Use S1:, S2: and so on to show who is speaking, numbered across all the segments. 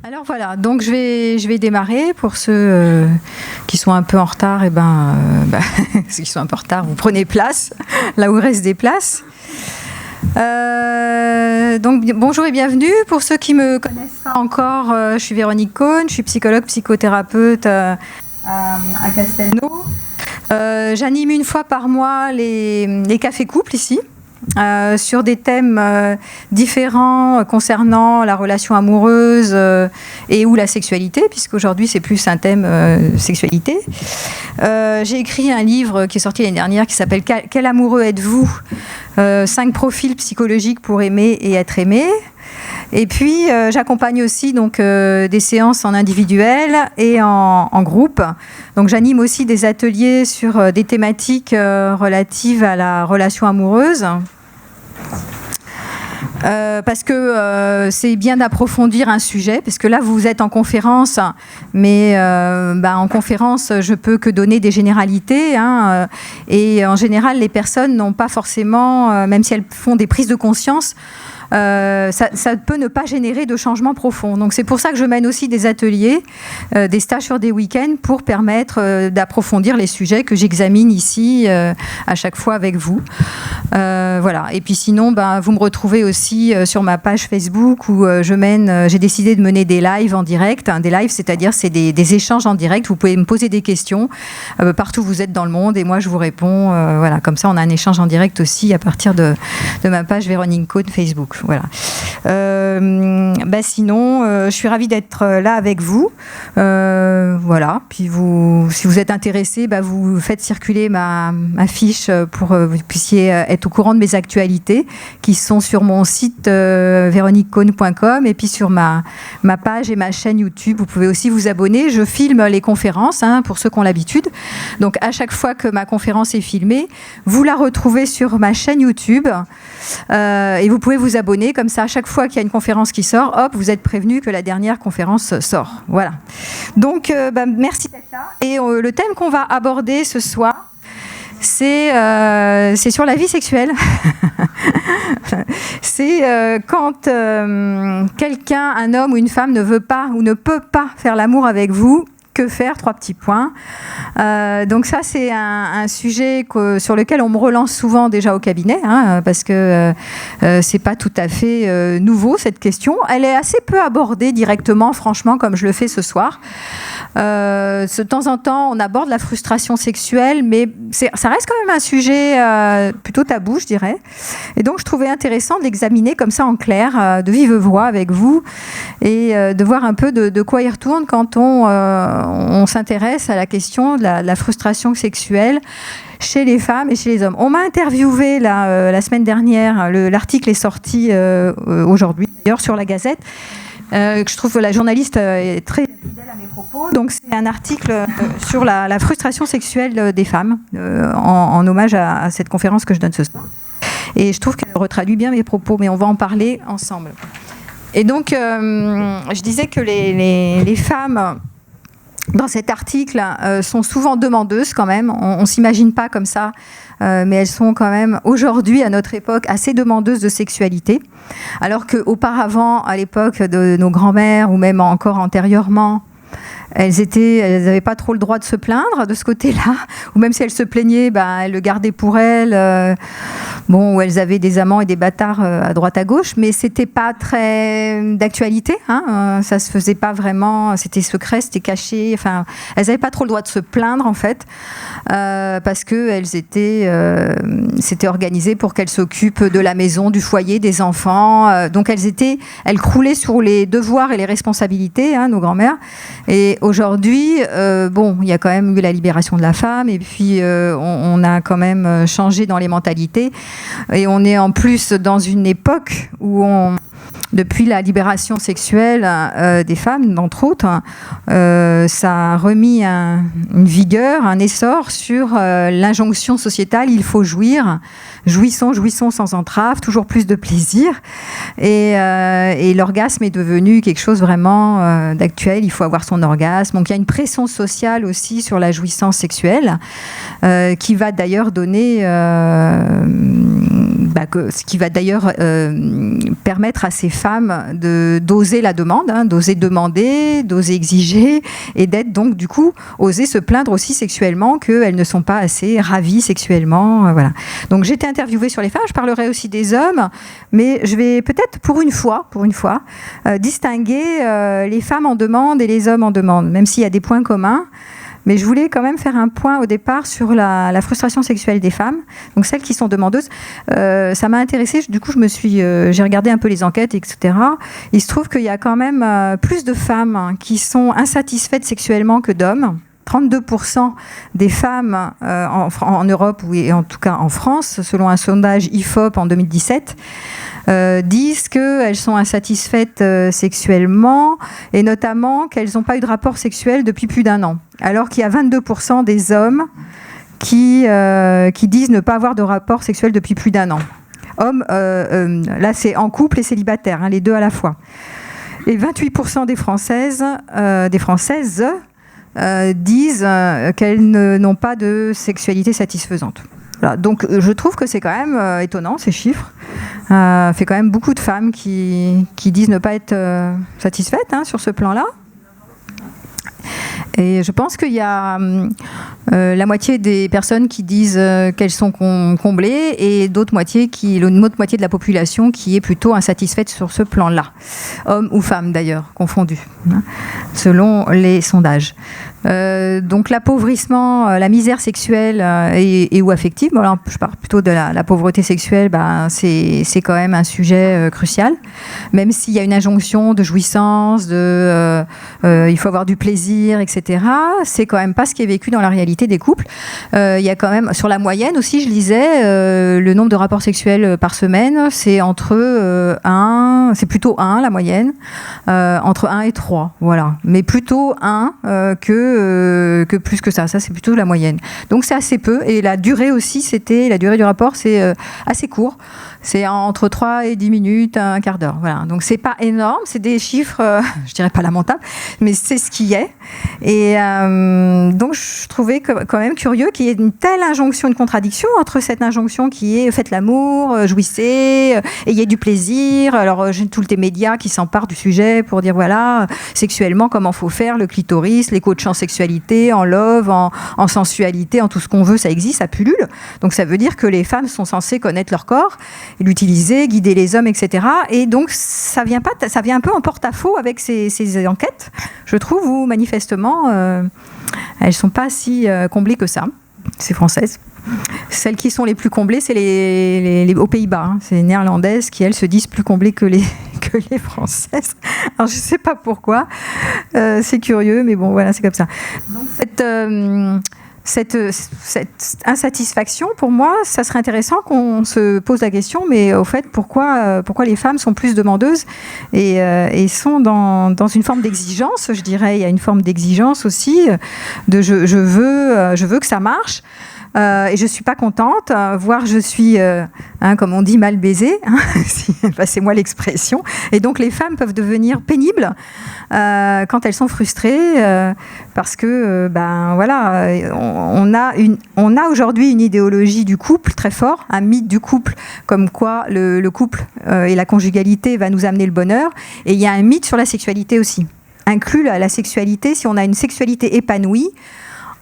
S1: Alors voilà, donc je vais démarrer. Pour ceux qui sont un peu en retard, ceux qui sont un peu en retard, vous prenez place, là où il reste des places. Donc bonjour et bienvenue. Pour ceux qui ne me connaissent pas encore, je suis Véronique Cohn, je suis psychologue, psychothérapeute à Castelnau. J'anime une fois par mois les cafés couples ici. Sur des thèmes différents concernant la relation amoureuse et ou la sexualité, puisqu'aujourd'hui c'est plus un thème sexualité. J'ai écrit un livre qui est sorti l'année dernière qui s'appelle « Quel amoureux êtes-vous ? 5 profils psychologiques pour aimer et être aimé ». Et puis j'accompagne aussi donc des séances en individuel et en groupe. Donc j'anime aussi des ateliers sur des thématiques relatives à la relation amoureuse. Parce que c'est bien d'approfondir un sujet, parce que là vous êtes en conférence, mais en conférence je peux que donner des généralités, et en général les personnes n'ont pas forcément, même si elles font des prises de conscience, ça peut ne pas générer de changements profonds. Donc c'est pour ça que je mène aussi des ateliers, des stages sur des week-ends pour permettre d'approfondir les sujets que j'examine ici à chaque fois avec vous. Voilà. Et puis sinon, vous me retrouvez aussi sur ma page Facebook où j'ai décidé de mener des lives en direct. Des lives, c'est-à-dire c'est des échanges en direct. Vous pouvez me poser des questions partout où vous êtes dans le monde et moi je vous réponds. Voilà. Comme ça, on a un échange en direct aussi à partir de ma page Véronique Cohn Facebook. Voilà. Sinon, je suis ravie d'être là avec vous. Voilà. Puis si vous êtes intéressés, vous faites circuler ma fiche pour que vous puissiez être au courant de mes actualités qui sont sur mon site veroniquecohn.com et puis sur ma page et ma chaîne YouTube. Vous pouvez aussi vous abonner. Je filme les conférences pour ceux qui ont l'habitude. Donc à chaque fois que ma conférence est filmée, vous la retrouvez sur ma chaîne YouTube et vous pouvez vous abonner. Comme ça, à chaque fois qu'il y a une conférence qui sort, hop, vous êtes prévenu que la dernière conférence sort. Voilà. Donc, merci d'être là. Et le thème qu'on va aborder ce soir, c'est sur la vie sexuelle. C'est quand quelqu'un, un homme ou une femme, ne veut pas ou ne peut pas faire l'amour avec vous. Que faire ? 3 petits points. Donc ça, c'est un sujet sur lequel on me relance souvent déjà au cabinet, parce que c'est pas tout à fait nouveau, cette question. Elle est assez peu abordée directement, franchement, comme je le fais ce soir. De temps en temps, on aborde la frustration sexuelle, mais ça reste quand même un sujet plutôt tabou, je dirais. Et donc, je trouvais intéressant de l'examiner comme ça en clair, de vive voix avec vous, et de voir un peu de quoi il retourne quand on s'intéresse à la question de la frustration sexuelle chez les femmes et chez les hommes. On m'a interviewé la semaine dernière, l'article est sorti aujourd'hui, d'ailleurs sur la Gazette, que je trouve que la journaliste est très fidèle à mes propos. Donc c'est un article sur la frustration sexuelle des femmes, en hommage à cette conférence que je donne ce soir. Et je trouve qu'elle retraduit bien mes propos, mais on va en parler ensemble. Et donc, je disais que les femmes... dans cet article, sont souvent demandeuses quand même. On ne s'imagine pas comme ça, mais elles sont quand même aujourd'hui, à notre époque, assez demandeuses de sexualité. Alors qu'auparavant, à l'époque de nos grands-mères, ou même encore antérieurement, elles n'avaient pas trop le droit de se plaindre de ce côté-là, ou même si elles se plaignaient, elles le gardaient pour elles, ou elles avaient des amants et des bâtards à droite à gauche, mais c'était pas très d'actualité, ça se faisait pas vraiment, c'était secret, c'était caché, enfin, elles n'avaient pas trop le droit de se plaindre en fait, parce que c'était organisé pour qu'elles s'occupent de la maison, du foyer, des enfants, donc elles croulaient sur les devoirs et les responsabilités, nos grand-mères. Et aujourd'hui, il y a quand même eu la libération de la femme et puis on a quand même changé dans les mentalités. Et on est en plus dans une époque où depuis la libération sexuelle des femmes, d'entre autres, ça a remis une vigueur, un essor sur l'injonction sociétale, il faut jouir. Jouissons, jouissons sans entrave, toujours plus de plaisir. Et l'orgasme est devenu quelque chose vraiment d'actuel. Il faut avoir son orgasme. Donc il y a une pression sociale aussi sur la jouissance sexuelle qui va d'ailleurs donner ce qui va d'ailleurs permettre à ces femmes d'oser la demande, d'oser demander, d'oser exiger, et d'être donc du coup oser se plaindre aussi sexuellement qu'elles ne sont pas assez ravies sexuellement. Voilà. Donc j'ai été interviewée sur les femmes, je parlerai aussi des hommes, mais je vais peut-être pour une fois, distinguer les femmes en demande et les hommes en demande, même s'il y a des points communs. Mais je voulais quand même faire un point au départ sur la frustration sexuelle des femmes, donc celles qui sont demandeuses. Ça m'a intéressée, du coup j'ai regardé un peu les enquêtes, etc. Il se trouve qu'il y a quand même plus de femmes qui sont insatisfaites sexuellement que d'hommes. 32% des femmes en Europe, et en tout cas en France, selon un sondage IFOP en 2017, disent qu'elles sont insatisfaites sexuellement, et notamment qu'elles n'ont pas eu de rapport sexuel depuis plus d'1 an. Alors qu'il y a 22% des hommes qui disent ne pas avoir de rapport sexuel depuis plus d'1 an. Hommes, là c'est en couple et célibataire, les deux à la fois. Et 28% des Françaises disent qu'elles n'ont pas de sexualité satisfaisante. Voilà. Donc je trouve que c'est quand même étonnant ces chiffres. Fait quand même beaucoup de femmes qui disent ne pas être satisfaites sur ce plan-là. Et je pense qu'il y a la moitié des personnes qui disent qu'elles sont comblées et l'autre moitié de la population qui est plutôt insatisfaite sur ce plan-là. Hommes ou femmes d'ailleurs, confondus, selon les sondages. Donc l'appauvrissement, la misère sexuelle et ou affective, bon, alors, je parle plutôt de la pauvreté sexuelle, c'est quand même un sujet crucial, même s'il y a une injonction de jouissance, il faut avoir du plaisir, etc. C'est quand même pas ce qui est vécu dans la réalité des couples. Il y a quand même, sur la moyenne aussi, je lisais, le nombre de rapports sexuels par semaine, c'est c'est plutôt 1 la moyenne, entre 1 et 3, voilà. Mais plutôt 1 que plus que ça. Ça, c'est plutôt la moyenne. Donc, c'est assez peu. Et la durée aussi, la durée du rapport, c'est assez court. C'est entre 3 et 10 minutes, un quart d'heure. Voilà. Donc, c'est pas énorme. C'est des chiffres, je dirais pas lamentables, mais c'est ce qui est. Et donc, je trouvais quand même curieux qu'il y ait une telle injonction, une contradiction entre cette injonction qui est faites l'amour, jouissez, ayez du plaisir. Alors, j'ai tous les médias qui s'emparent du sujet pour dire, voilà, sexuellement, comment faut faire, le clitoris, les coachs en sexualité, en love, en sensualité, en tout ce qu'on veut, ça existe, ça pullule. Donc, ça veut dire que les femmes sont censées connaître leur corps, l'utiliser, guider les hommes, etc. Et donc, ça vient un peu en porte-à-faux avec ces enquêtes, je trouve, où manifestement, elles ne sont pas si comblées que ça, ces Françaises. Celles qui sont les plus comblées, c'est les aux Pays-Bas. C'est les Néerlandaises qui, elles, se disent plus comblées que les Françaises. Alors, je ne sais pas pourquoi. C'est curieux, mais bon, voilà, c'est comme ça. Donc, cette insatisfaction, pour moi, ça serait intéressant qu'on se pose la question, mais au fait, pourquoi les femmes sont plus demandeuses et sont dans une forme d'exigence, je dirais. Il y a une forme d'exigence aussi, de je veux que ça marche. Et je ne suis pas contente, voire je suis, comme on dit, mal baisée, passez-moi l'expression. Et donc les femmes peuvent devenir pénibles quand elles sont frustrées, parce que, voilà, on a aujourd'hui une idéologie du couple très fort, un mythe du couple, comme quoi le couple et la conjugalité va nous amener le bonheur. Et il y a un mythe sur la sexualité aussi. Inclus la sexualité, si on a une sexualité épanouie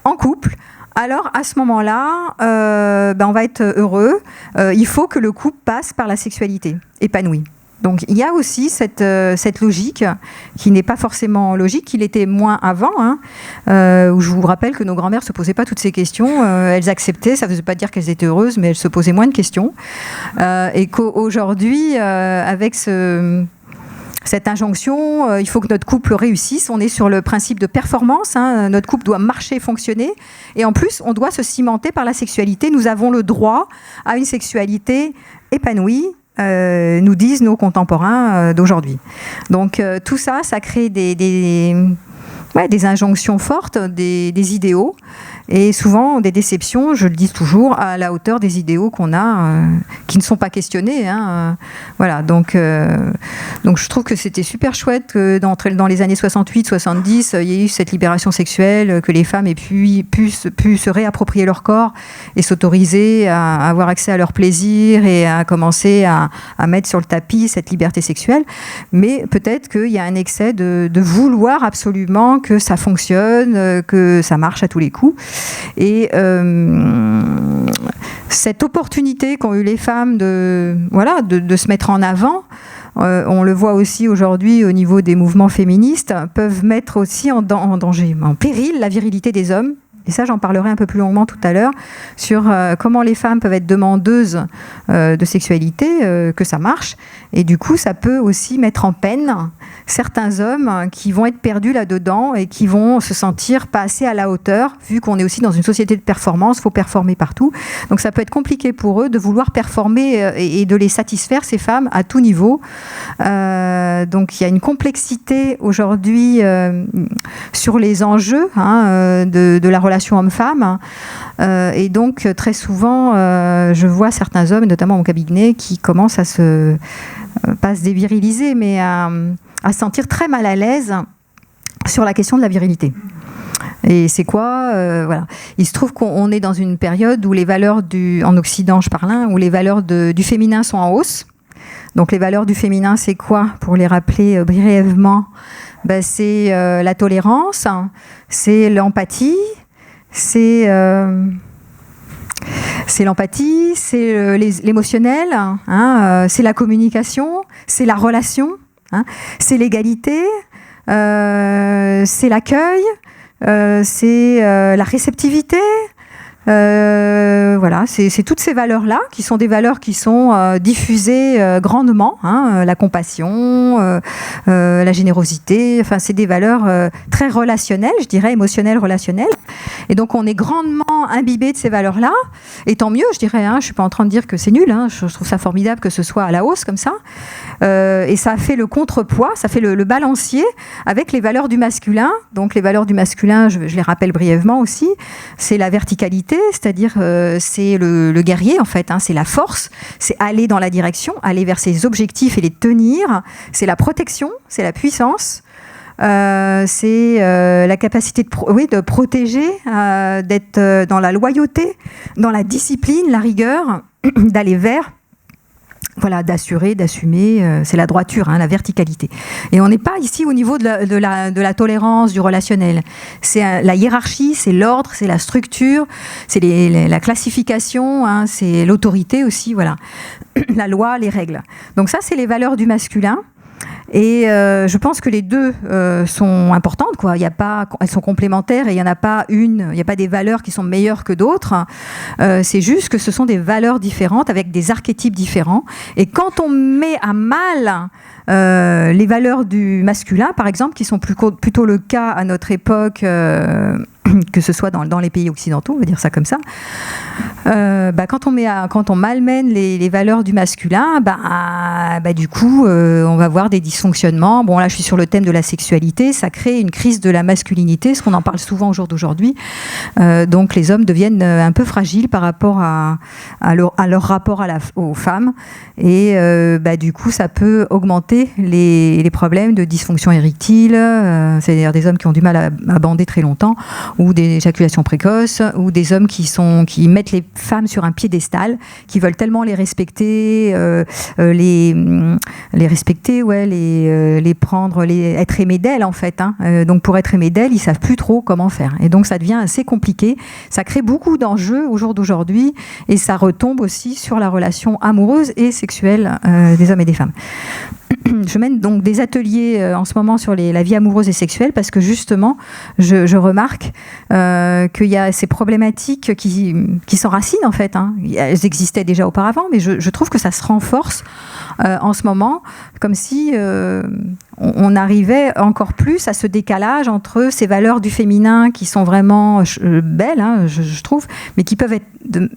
S1: en couple, alors à ce moment-là, on va être heureux. Il faut que le couple passe par la sexualité épanouie. Donc il y a aussi cette logique qui n'est pas forcément logique, qui l'était moins avant, où je vous rappelle que nos grands-mères ne se posaient pas toutes ces questions, elles acceptaient, ça ne veut pas dire qu'elles étaient heureuses, mais elles se posaient moins de questions. Et qu'aujourd'hui, avec cette injonction, il faut que notre couple réussisse. On est sur le principe de performance. Notre couple doit marcher, fonctionner. Et en plus, on doit se cimenter par la sexualité. Nous avons le droit à une sexualité épanouie, nous disent nos contemporains d'aujourd'hui. Donc tout ça, ça crée des des injonctions fortes, des idéaux, et souvent des déceptions, je le dis toujours, à la hauteur des idéaux qu'on a, qui ne sont pas questionnés. Voilà, donc je trouve que c'était super chouette que dans les années 68-70, il y ait eu cette libération sexuelle, que les femmes aient pu se réapproprier leur corps et s'autoriser à avoir accès à leur plaisir et à commencer à mettre sur le tapis cette liberté sexuelle. Mais peut-être qu'il y a un excès de vouloir absolument que ça fonctionne, que ça marche à tous les coups. Et cette opportunité qu'ont eu les femmes de se mettre en avant, on le voit aussi aujourd'hui au niveau des mouvements féministes, peuvent mettre aussi en danger, en péril, la virilité des hommes. Et ça, j'en parlerai un peu plus longuement tout à l'heure, sur comment les femmes peuvent être demandeuses de sexualité, que ça marche. Et du coup, ça peut aussi mettre en peine certains hommes qui vont être perdus là-dedans et qui vont se sentir pas assez à la hauteur, vu qu'on est aussi dans une société de performance, il faut performer partout. Donc ça peut être compliqué pour eux de vouloir performer et de les satisfaire, ces femmes, à tout niveau. Donc il y a une complexité aujourd'hui sur les enjeux de la relation homme-femme. Et donc très souvent, je vois certains hommes, notamment mon cabinet, qui commencent à pas se déviriliser, mais à se sentir très mal à l'aise sur la question de la virilité. Et c'est quoi voilà. Il se trouve qu'on est dans une période où les valeurs en Occident, je parle, où les valeurs du féminin sont en hausse. Donc les valeurs du féminin, c'est quoi? Pour les rappeler brièvement, c'est la tolérance, c'est l'empathie, c'est l'empathie, c'est l'émotionnel, c'est la communication, c'est la relation, c'est l'égalité, c'est l'accueil, c'est la réceptivité. Voilà, c'est toutes ces valeurs-là qui sont des valeurs qui sont diffusées grandement, la compassion, la générosité, enfin c'est des valeurs très relationnelles, je dirais émotionnelles, relationnelles. Et donc on est grandement imbibé de ces valeurs-là, et tant mieux, je dirais. Je suis pas en train de dire que c'est nul, je trouve ça formidable que ce soit à la hausse comme ça. Et ça fait le contrepoids, ça fait le balancier avec les valeurs du masculin. Donc les valeurs du masculin, je les rappelle brièvement aussi, c'est la verticalité, c'est-à-dire c'est le guerrier en fait, c'est la force, c'est aller dans la direction, aller vers ses objectifs et les tenir, c'est la protection, c'est la puissance, c'est la capacité de protéger, d'être dans la loyauté, dans la discipline, la rigueur, d'aller vers. Voilà, d'assurer, d'assumer, c'est la droiture, la verticalité. Et on n'est pas ici au niveau de la tolérance, du relationnel. C'est la hiérarchie, c'est l'ordre, c'est la structure, c'est la classification, c'est l'autorité aussi, voilà. La loi, les règles. Donc ça, c'est les valeurs du masculin. Et je pense que les deux sont importantes, quoi. Elles sont complémentaires et il n'y en a pas une, il n'y a pas des valeurs qui sont meilleures que d'autres. C'est juste que ce sont des valeurs différentes avec des archétypes différents. Et quand on met à mal les valeurs du masculin, par exemple, qui sont plutôt le cas à notre époque, que ce soit dans les pays occidentaux, on va dire ça comme ça, quand on malmène les valeurs du masculin, du coup, on va voir des dysfonctionnements. Bon, là, je suis sur le thème de la sexualité. Ça crée une crise de la masculinité, parce qu'on en parle souvent au jour d'aujourd'hui. Donc, les hommes deviennent un peu fragiles par rapport à leur rapport aux femmes. Et du coup, ça peut augmenter les problèmes de dysfonction érectile. C'est-à-dire des hommes qui ont du mal à bander très longtemps, ou des éjaculations précoces, ou des hommes qui mettent les femmes sur un piédestal, qui veulent tellement les respecter, les respecter, les prendre, être aimés d'elles en fait. Donc pour être aimés d'elles, ils savent plus trop comment faire. Et donc ça devient assez compliqué. Ça crée beaucoup d'enjeux au jour d'aujourd'hui, et ça retombe aussi sur la relation amoureuse et sexuelle des hommes et des femmes. Je mène donc des ateliers en ce moment sur la vie amoureuse et sexuelle, parce que justement, je remarque qu'il y a ces problématiques qui s'enracinent en fait. Elles existaient déjà auparavant, mais je trouve que ça se renforce en ce moment, comme si on arrivait encore plus à ce décalage entre ces valeurs du féminin qui sont vraiment belles, je trouve, mais qui peuvent être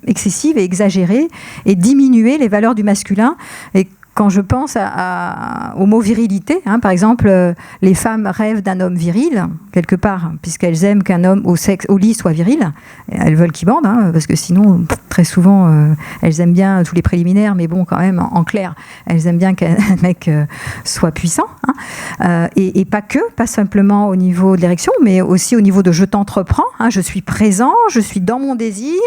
S1: excessives et exagérées, et diminuer les valeurs du masculin. Et quand je pense au mot virilité, hein, par exemple, les femmes rêvent d'un homme viril, quelque part, puisqu'elles aiment qu'un homme au lit soit viril. Elles veulent qu'il bande, hein, parce que sinon, très souvent, elles aiment bien tous les préliminaires, mais bon, quand même, en clair, elles aiment bien qu'un mec soit puissant. Hein, et pas simplement au niveau de l'érection, mais aussi au niveau de je t'entreprends. Hein, je suis présent, je suis dans mon désir,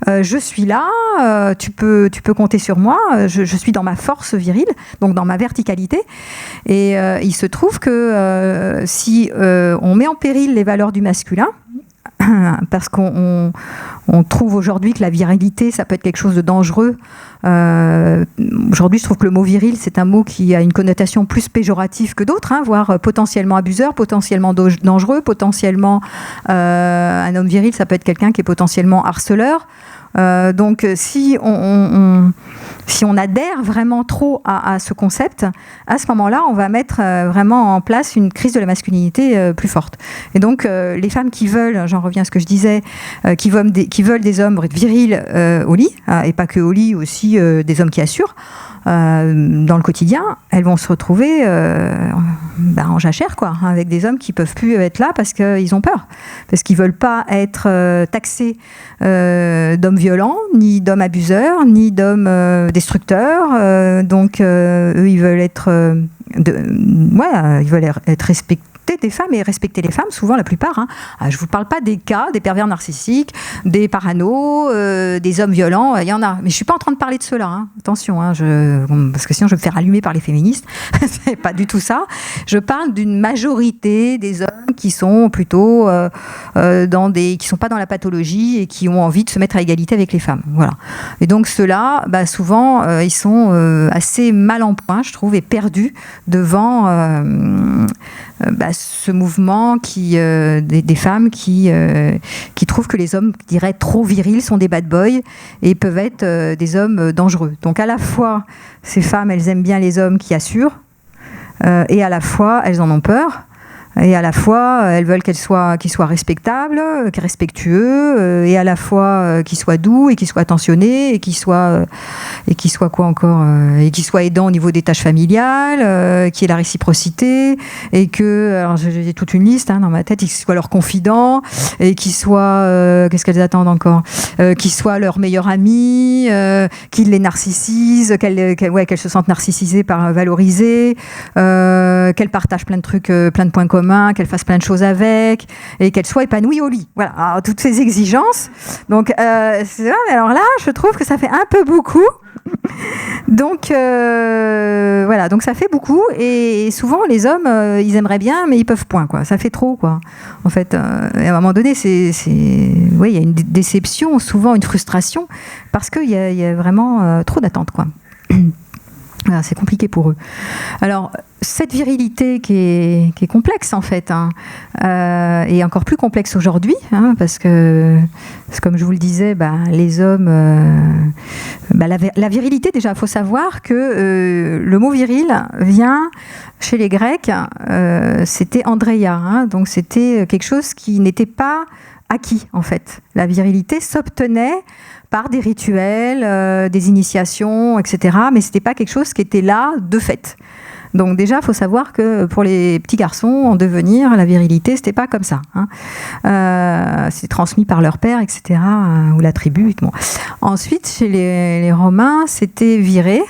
S1: je suis là, tu peux compter sur moi, je suis dans ma force virile, donc dans ma verticalité. Et il se trouve que si on met en péril les valeurs du masculin, parce qu'on trouve aujourd'hui que la virilité, ça peut être quelque chose de dangereux. Aujourd'hui, je trouve que le mot viril, c'est un mot qui a une connotation plus péjorative que d'autres, hein, voire potentiellement abuseur, potentiellement dangereux, potentiellement un homme viril, ça peut être quelqu'un qui est potentiellement harceleur. Donc si on adhère vraiment trop à ce concept, à ce moment-là, on va mettre vraiment en place une crise de la masculinité plus forte. Et donc les femmes qui veulent, j'en reviens à ce que je disais, qui veulent des hommes virils au lit, et pas que au lit, aussi des hommes qui assurent, dans le quotidien, elles vont se retrouver en jachère, quoi, hein, avec des hommes qui peuvent plus être là parce qu'ils ont peur, parce qu'ils veulent pas être taxés d'hommes violents, ni d'hommes abuseurs, ni d'hommes destructeurs. Donc eux, ils veulent être respectés des femmes et respecter les femmes, souvent la plupart. Hein. Je ne vous parle pas des cas, des pervers narcissiques, des paranos, des hommes violents, il y en a. Mais je ne suis pas en train de parler de ceux-là, hein. Attention, hein, parce que sinon je vais me faire allumer par les féministes. C'est pas du tout ça. Je parle d'une majorité des hommes qui sont plutôt qui sont pas dans la pathologie et qui ont envie de se mettre à égalité avec les femmes. Voilà. Et donc ceux-là, souvent, ils sont assez mal en point, je trouve, et perdus devant ce mouvement des femmes qui trouvent que les hommes, je dirais, trop virils sont des bad boys et peuvent être des hommes dangereux. Donc à la fois, ces femmes, elles aiment bien les hommes qui assurent, et à la fois, elles en ont peur. Et à la fois, elles veulent qu'ils soient respectables, respectueux, et à la fois qu'ils soient doux et qu'ils soient attentionnés et qu'ils soient quoi encore, et qu'ils soient aidants au niveau des tâches familiales, qu'il y ait la réciprocité, et que, alors j'ai toute une liste dans ma tête, qu'ils soient leurs confidents et qu'ils soient, qu'est-ce qu'elles attendent encore, qu'ils soient leurs meilleurs amis, qu'ils les narcissisent, qu'elles se sentent narcissisées, valorisées, qu'elles partagent plein de trucs, plein de points communs, qu'elle fasse plein de choses avec et qu'elle soit épanouie au lit. Voilà, alors, toutes ces exigences. Donc, c'est vrai, mais alors là, je trouve que ça fait un peu beaucoup. Donc, voilà, donc ça fait beaucoup. Et souvent, les hommes, ils aimeraient bien, mais ils peuvent point, quoi. Ça fait trop, quoi. En fait, à un moment donné, il y a une déception, souvent une frustration, parce qu'il y a vraiment trop d'attentes, quoi. Voilà, c'est compliqué pour eux. Alors, cette virilité qui est complexe, en fait, et encore plus complexe aujourd'hui, parce que, comme je vous le disais, les hommes... la virilité, déjà, il faut savoir que le mot viril vient, chez les Grecs, c'était Andreia, donc c'était quelque chose qui n'était pas acquis, en fait. La virilité s'obtenait par des rituels, des initiations, etc. Mais ce n'était pas quelque chose qui était là de fait. Donc déjà, il faut savoir que pour les petits garçons, en devenir, la virilité, c'était pas comme ça. C'est transmis par leur père, etc., ou la tribu. Bon. Ensuite, chez les Romains, c'était viré,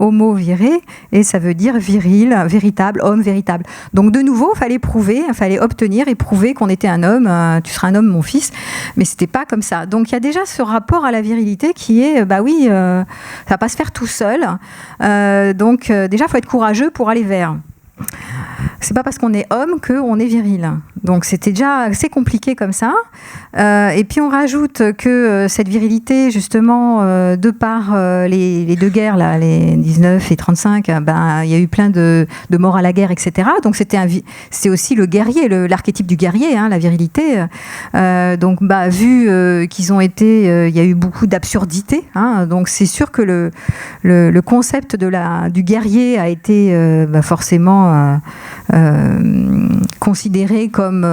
S1: homo viré, et ça veut dire viril, véritable, homme véritable. Donc de nouveau, il fallait obtenir et prouver qu'on était un homme. Tu seras un homme, mon fils. Mais c'était pas comme ça. Donc il y a déjà ce rapport à la virilité qui est, ça va pas se faire tout seul. Donc déjà, il faut être courageux pour aller vers. C'est pas parce qu'on est homme qu'on est viril. Donc c'était déjà assez compliqué comme ça. Et puis on rajoute que cette virilité, justement, de par les deux guerres, là, les 19 et 35, il y a eu plein de morts à la guerre, etc. Donc c'est aussi le guerrier, l'archétype du guerrier, la virilité. Donc vu qu'ils ont été, il y a eu beaucoup d'absurdité. Donc c'est sûr que le concept du guerrier a été forcément considérés comme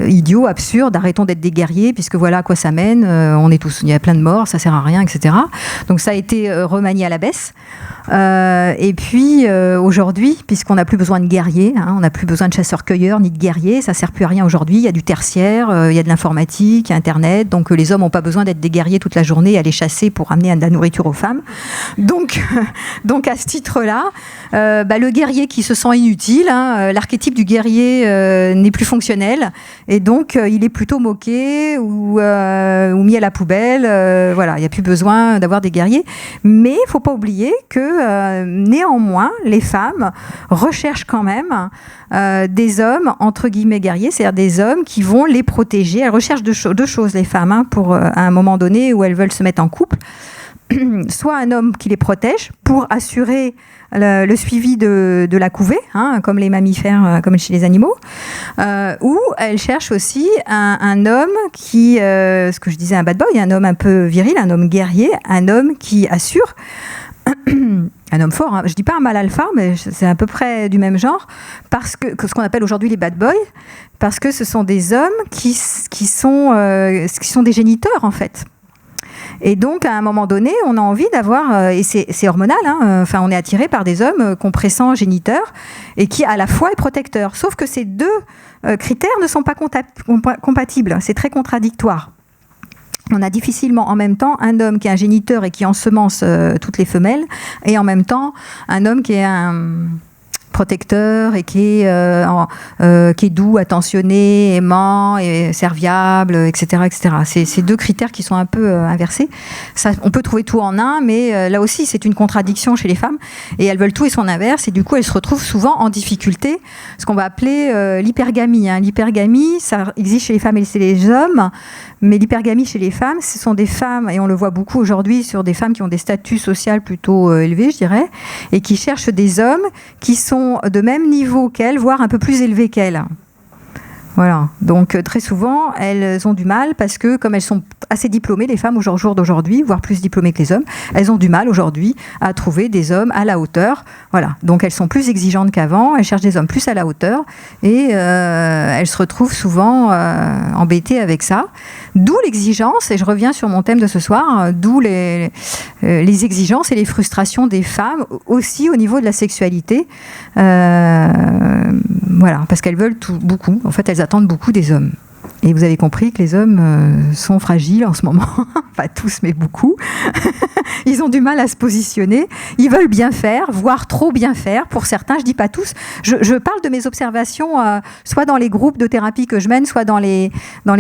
S1: idiots, absurdes, arrêtons d'être des guerriers, puisque voilà à quoi ça mène, il y a plein de morts, ça sert à rien, etc. Donc ça a été remanié à la baisse. Et puis aujourd'hui, puisqu'on n'a plus besoin de guerriers, on n'a plus besoin de chasseurs-cueilleurs ni de guerriers, ça ne sert plus à rien aujourd'hui, il y a du tertiaire, il y a de l'informatique, il y a Internet, donc les hommes n'ont pas besoin d'être des guerriers toute la journée et aller chasser pour amener de la nourriture aux femmes. Donc à ce titre-là, le guerrier qui se sent inutile, l'archétype du guerrier n'est plus fonctionnel, et donc il est plutôt moqué ou mis à la poubelle. Voilà, il n'y a plus besoin d'avoir des guerriers. Mais il ne faut pas oublier que néanmoins, les femmes recherchent quand même des hommes, entre guillemets, guerriers, c'est-à-dire des hommes qui vont les protéger. Elles recherchent deux choses, les femmes, pour à un moment donné où elles veulent se mettre en couple. Soit un homme qui les protège pour assurer le suivi de la couvée, comme les mammifères, comme chez les animaux, ou elle cherche aussi un homme qui, ce que je disais, un bad boy, un homme un peu viril, un homme guerrier, un homme qui assure, un homme fort, je ne dis pas un mâle alpha, mais c'est à peu près du même genre, parce que ce qu'on appelle aujourd'hui les bad boys, parce que ce sont des hommes qui sont des géniteurs en fait. Et donc, à un moment donné, on a envie d'avoir, et c'est hormonal, on est attiré par des hommes compressants, géniteurs, et qui à la fois est protecteur. Sauf que ces deux critères ne sont pas compatibles, c'est très contradictoire. On a difficilement en même temps un homme qui est un géniteur et qui ensemence toutes les femelles, et en même temps un homme qui est un protecteur et qui est doux, attentionné, aimant et serviable, etc., etc. C'est ces deux critères qui sont un peu inversés. Ça, on peut trouver tout en un, mais là aussi c'est une contradiction chez les femmes et elles veulent tout et son inverse, et du coup elles se retrouvent souvent en difficulté, ce qu'on va appeler l'hypergamie. L'hypergamie, ça existe chez les femmes et chez les hommes, mais l'hypergamie chez les femmes, ce sont des femmes, et on le voit beaucoup aujourd'hui sur des femmes qui ont des statuts sociaux plutôt élevés, je dirais, et qui cherchent des hommes qui sont de même niveau qu'elles, voire un peu plus élevés qu'elles. Voilà. Donc très souvent, elles ont du mal parce que comme elles sont assez diplômées, les femmes au jour d'aujourd'hui, voire plus diplômées que les hommes, elles ont du mal aujourd'hui à trouver des hommes à la hauteur. Voilà. Donc elles sont plus exigeantes qu'avant, elles cherchent des hommes plus à la hauteur et elles se retrouvent souvent embêtées avec ça. D'où l'exigence, et je reviens sur mon thème de ce soir, d'où les exigences et les frustrations des femmes aussi au niveau de la sexualité. Voilà, parce qu'elles veulent beaucoup. En fait, elles attendent beaucoup des hommes. Et vous avez compris que les hommes sont fragiles en ce moment. Pas tous, mais beaucoup. Ils ont du mal à se positionner. Ils veulent bien faire, voire trop bien faire. Pour certains, je dis pas tous. Je parle de mes observations, soit dans les groupes de thérapie que je mène, soit dans les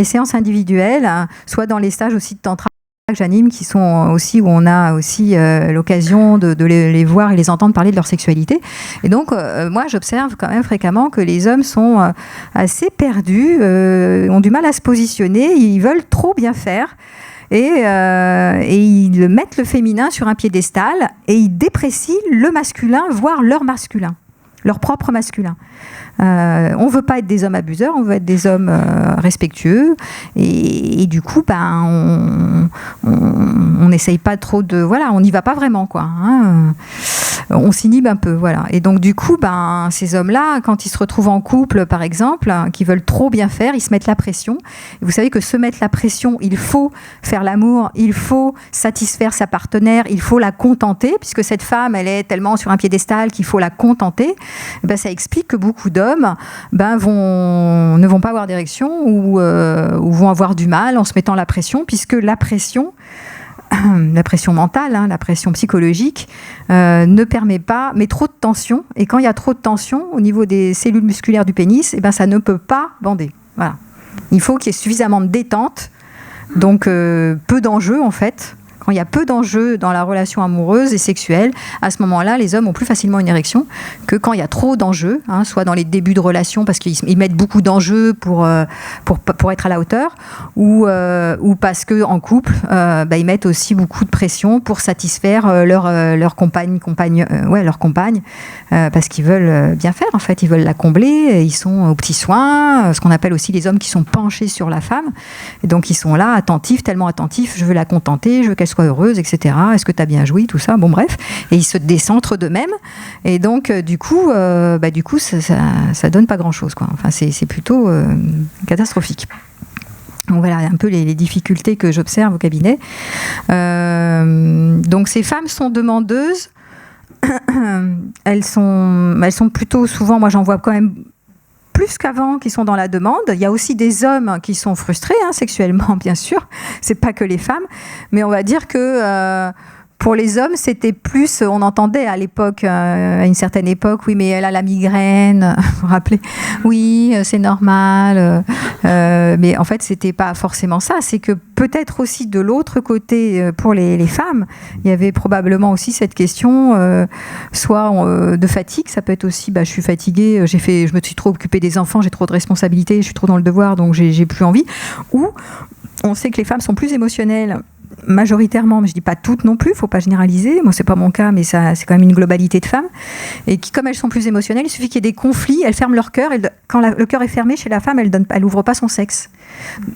S1: séances individuelles, soit dans les stages aussi de tantra que j'anime, qui sont aussi où on a aussi l'occasion de les voir et les entendre parler de leur sexualité. Et donc, moi, j'observe quand même fréquemment que les hommes sont assez perdus, ont du mal à se positionner, ils veulent trop bien faire. Et ils mettent le féminin sur un piédestal et ils déprécient le masculin, voire leur masculin, leur propre masculin. On ne veut pas être des hommes abuseurs, on veut être des hommes respectueux et du coup on n'essaye pas trop de... Voilà, on n'y va pas vraiment quoi. On s'inhibe un peu, voilà. Et donc du coup, ces hommes-là, quand ils se retrouvent en couple, par exemple, qui veulent trop bien faire, ils se mettent la pression. Et vous savez que se mettre la pression, il faut faire l'amour, il faut satisfaire sa partenaire, il faut la contenter, puisque cette femme, elle est tellement sur un piédestal qu'il faut la contenter. Ça explique que beaucoup d'hommes ne vont pas avoir d'érection ou vont avoir du mal en se mettant la pression, puisque la pression mentale, la pression psychologique ne permet pas, mais trop de tension. Et quand il y a trop de tension au niveau des cellules musculaires du pénis, ça ne peut pas bander. Voilà. Il faut qu'il y ait suffisamment de détente, donc peu d'enjeux en fait. Quand il y a peu d'enjeux dans la relation amoureuse et sexuelle, à ce moment-là, les hommes ont plus facilement une érection que quand il y a trop d'enjeux, soit dans les débuts de relation parce qu'ils mettent beaucoup d'enjeux pour être à la hauteur, ou parce qu'en couple, ils mettent aussi beaucoup de pression pour satisfaire leur compagne, parce qu'ils veulent bien faire, en fait, ils veulent la combler, ils sont aux petits soins, ce qu'on appelle aussi les hommes qui sont penchés sur la femme, et donc ils sont là, attentifs, tellement attentifs, je veux la contenter, je veux qu'elle soient heureuses, etc. Est-ce que tu as bien joui, tout ça, bon bref. Et ils se décentrent d'eux-mêmes. Et donc, du coup, ça donne pas grand-chose, quoi. Enfin, c'est plutôt catastrophique. Donc voilà un peu les difficultés que j'observe au cabinet. Donc ces femmes sont demandeuses. Elles sont plutôt souvent, moi j'en vois quand même plus qu'avant, qui sont dans la demande. Il y a aussi des hommes qui sont frustrés, sexuellement, bien sûr. C'est pas que les femmes. Mais on va dire que pour les hommes, c'était plus, on entendait à l'époque, à une certaine époque, oui, mais elle a la migraine, vous vous rappelez ? Oui, c'est normal. Mais en fait, c'était pas forcément ça. C'est que peut-être aussi de l'autre côté, pour les femmes, il y avait probablement aussi cette question, soit de fatigue. Ça peut être aussi, je suis fatiguée, je me suis trop occupée des enfants, j'ai trop de responsabilités, je suis trop dans le devoir, donc j'ai plus envie. Ou on sait que les femmes sont plus émotionnelles, majoritairement, mais je dis pas toutes non plus, faut pas généraliser. Moi, c'est pas mon cas, mais ça, c'est quand même une globalité de femmes. Et qui, comme elles sont plus émotionnelles, il suffit qu'il y ait des conflits, elles ferment leur cœur. Quand le cœur est fermé chez la femme, elle ouvre pas son sexe.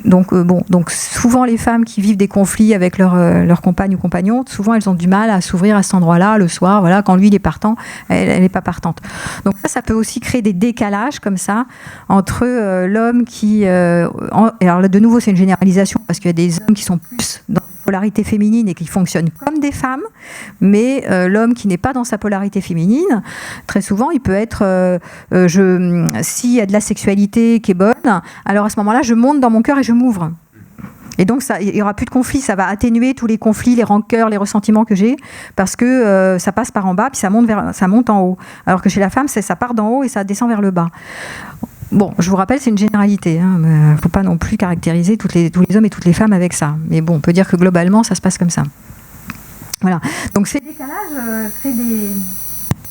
S1: Donc, donc souvent les femmes qui vivent des conflits avec leur compagne ou compagnon, souvent elles ont du mal à s'ouvrir à cet endroit-là le soir. Voilà, quand lui il est partant, elle n'est pas partante. Donc ça peut aussi créer des décalages comme ça entre l'homme qui, alors là, de nouveau c'est une généralisation parce qu'il y a des hommes qui sont plus dans polarité féminine et qui fonctionnent comme des femmes, mais l'homme qui n'est pas dans sa polarité féminine, très souvent, il peut être s'il y a de la sexualité qui est bonne, alors à ce moment-là, je monte dans mon cœur et je m'ouvre. Et donc, il n'y aura plus de conflits, ça va atténuer tous les conflits, les rancœurs, les ressentiments que j'ai, parce que ça passe par en bas, puis ça monte en haut. Alors que chez la femme, ça part d'en haut et ça descend vers le bas. Bon, je vous rappelle, c'est une généralité. Il ne faut pas non plus caractériser tous les hommes et toutes les femmes avec ça. Mais bon, on peut dire que globalement, ça se passe comme ça. Voilà. Donc ces décalages créent des...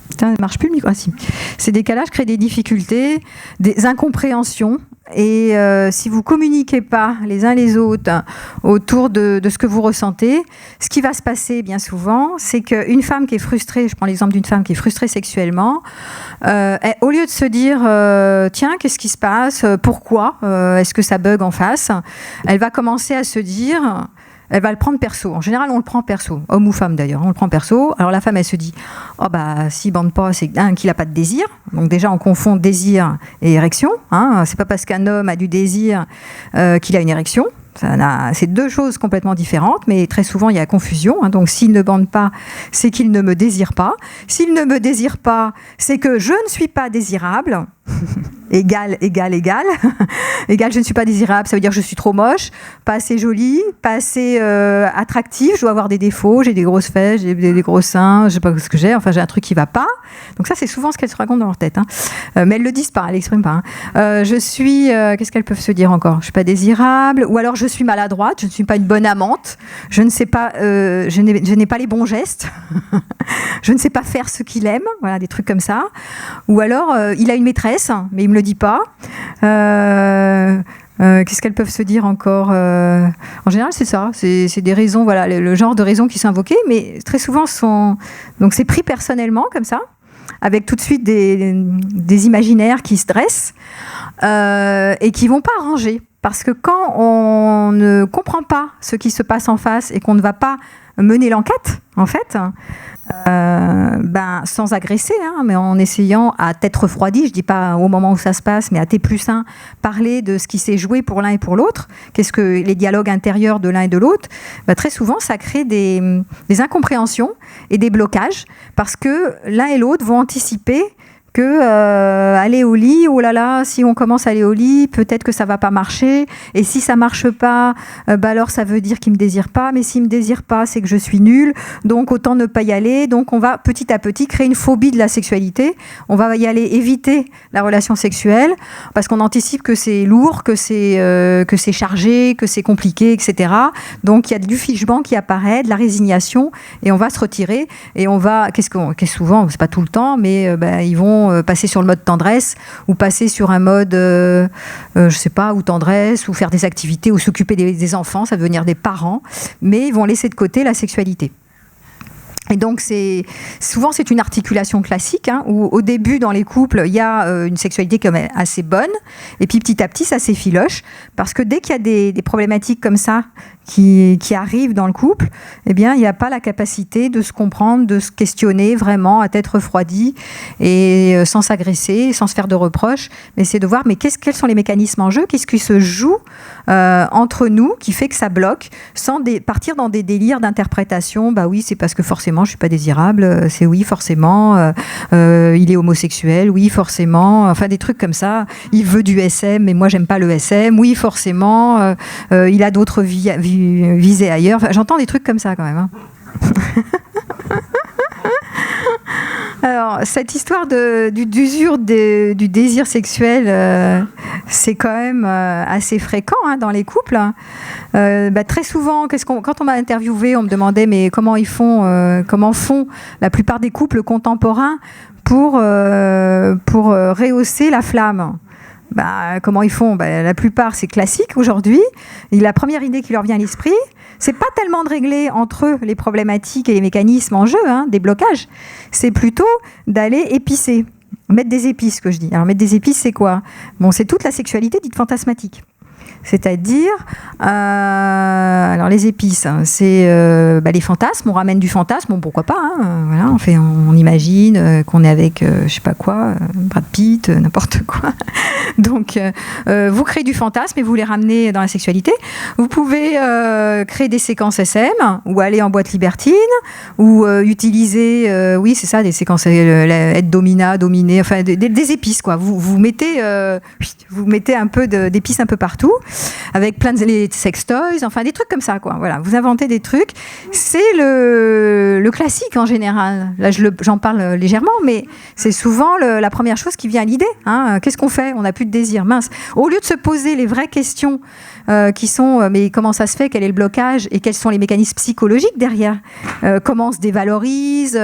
S1: Putain, ça marche plus le micro. Ah, si. Ces décalages créent des difficultés, des incompréhensions. Et si vous communiquez pas les uns les autres autour de ce que vous ressentez, ce qui va se passer bien souvent, c'est qu'une femme qui est frustrée, je prends l'exemple d'une femme qui est frustrée sexuellement, au lieu de se dire tiens, qu'est-ce qui se passe, pourquoi est-ce que ça bug en face, elle va commencer à se dire... Elle va le prendre perso. En général, on le prend perso. Homme ou femme, d'ailleurs. On le prend perso. Alors, la femme, elle se dit « Oh, s'il bande pas, c'est qu'il n'a pas de désir. » Donc, déjà, on confond désir et érection. C'est pas parce qu'un homme a du désir qu'il a une érection. C'est deux choses complètement différentes, mais très souvent, il y a confusion. Donc, s'il ne bande pas, c'est qu'il ne me désire pas. S'il ne me désire pas, c'est que je ne suis pas désirable. Égal, je ne suis pas désirable, ça veut dire que je suis trop moche, pas assez jolie, pas assez attractive, je dois avoir des défauts, j'ai des grosses fesses, j'ai des gros seins, je sais pas ce que j'ai, enfin j'ai un truc qui va pas. Donc ça c'est souvent ce qu'elles se racontent dans leur tête, mais elles le disent pas, elles l'expriment pas. Je suis, qu'est-ce qu'elles peuvent se dire encore ? Je suis pas désirable, ou alors je suis maladroite, je ne suis pas une bonne amante, je ne sais pas, je n'ai pas les bons gestes, je ne sais pas faire ce qu'il aime, voilà des trucs comme ça. Ou alors il a une maîtresse, mais il me le dit pas. Qu'est-ce qu'elles peuvent se dire encore ? En général, c'est ça. C'est des raisons, voilà, le genre de raisons qui sont invoquées, mais très souvent donc c'est pris personnellement comme ça, avec tout de suite des imaginaires qui se dressent et qui vont pas arranger. Parce que quand on ne comprend pas ce qui se passe en face et qu'on ne va pas mener l'enquête, en fait, sans agresser, mais en essayant à tête refroidie, je dis pas au moment où ça se passe, mais à T+1, parler de ce qui s'est joué pour l'un et pour l'autre, qu'est-ce que les dialogues intérieurs de l'un et de l'autre, très souvent ça crée des incompréhensions et des blocages, parce que l'un et l'autre vont anticiper que aller au lit, oh là là, si on commence à aller au lit, peut-être que ça va pas marcher, et si ça marche pas, alors ça veut dire qu'il me désire pas, mais s'il me désire pas, c'est que je suis nulle, donc autant ne pas y aller. Donc on va petit à petit créer une phobie de la sexualité, on va y aller éviter la relation sexuelle, parce qu'on anticipe que c'est lourd, que c'est chargé, que c'est compliqué, etc. Donc il y a du fichement qui apparaît, de la résignation, et on va se retirer, et on va, qu'est-ce souvent, c'est pas tout le temps, mais ils vont passer sur le mode tendresse ou passer sur un mode, je sais pas, ou tendresse, ou faire des activités, ou s'occuper des enfants, ça veut devenir des parents, mais ils vont laisser de côté la sexualité. Et donc, souvent, c'est une articulation classique, où au début, dans les couples, il y a une sexualité quand même assez bonne, et puis petit à petit, ça s'effiloche, parce que dès qu'il y a des problématiques comme ça, qui arrive dans le couple, eh bien, il n'y a pas la capacité de se comprendre, de se questionner vraiment à tête refroidie et sans s'agresser, sans se faire de reproches. Mais c'est de voir, mais quels sont les mécanismes en jeu, qu'est-ce qui se joue entre nous qui fait que ça bloque, sans partir dans des délires d'interprétation. Bah oui, c'est parce que forcément, je suis pas désirable. C'est oui, forcément, il est homosexuel. Oui, forcément. Enfin, des trucs comme ça. Il veut du SM, mais moi, j'aime pas le SM. Oui, forcément. Il a d'autres visées ailleurs. Enfin, j'entends des trucs comme ça quand même. Hein. Alors, cette histoire d'usure du désir sexuel, c'est quand même assez fréquent dans les couples. Très souvent, quand on m'a interviewé, on me demandait mais comment font la plupart des couples contemporains pour rehausser la flamme. Comment ils font ? La plupart, c'est classique aujourd'hui. Et la première idée qui leur vient à l'esprit, c'est pas tellement de régler entre eux les problématiques et les mécanismes en jeu, des blocages. C'est plutôt d'aller épicer, mettre des épices, que je dis. Alors mettre des épices, c'est quoi ? Bon, c'est toute la sexualité dite fantasmatique. C'est-à-dire, alors les épices, c'est les fantasmes. On ramène du fantasme, bon, pourquoi pas. Voilà, on imagine qu'on est avec, je sais pas quoi, Brad Pitt, n'importe quoi. Donc, vous créez du fantasme et vous les ramenez dans la sexualité. Vous pouvez créer des séquences SM ou aller en boîte libertine ou utiliser, oui, c'est ça, des séquences être dominé, enfin des épices, quoi. Vous mettez un peu d'épices un peu partout. Avec plein de sex toys, enfin des trucs comme ça, quoi. Voilà, vous inventez des trucs. C'est le classique en général. Là, j'en parle légèrement, mais c'est souvent la première chose qui vient à l'idée. Qu'est-ce qu'on fait ? On n'a plus de désir. Mince. Au lieu de se poser les vraies questions qui sont mais comment ça se fait ? Quel est le blocage ? Et quels sont les mécanismes psychologiques derrière ? Comment on se dévalorise ?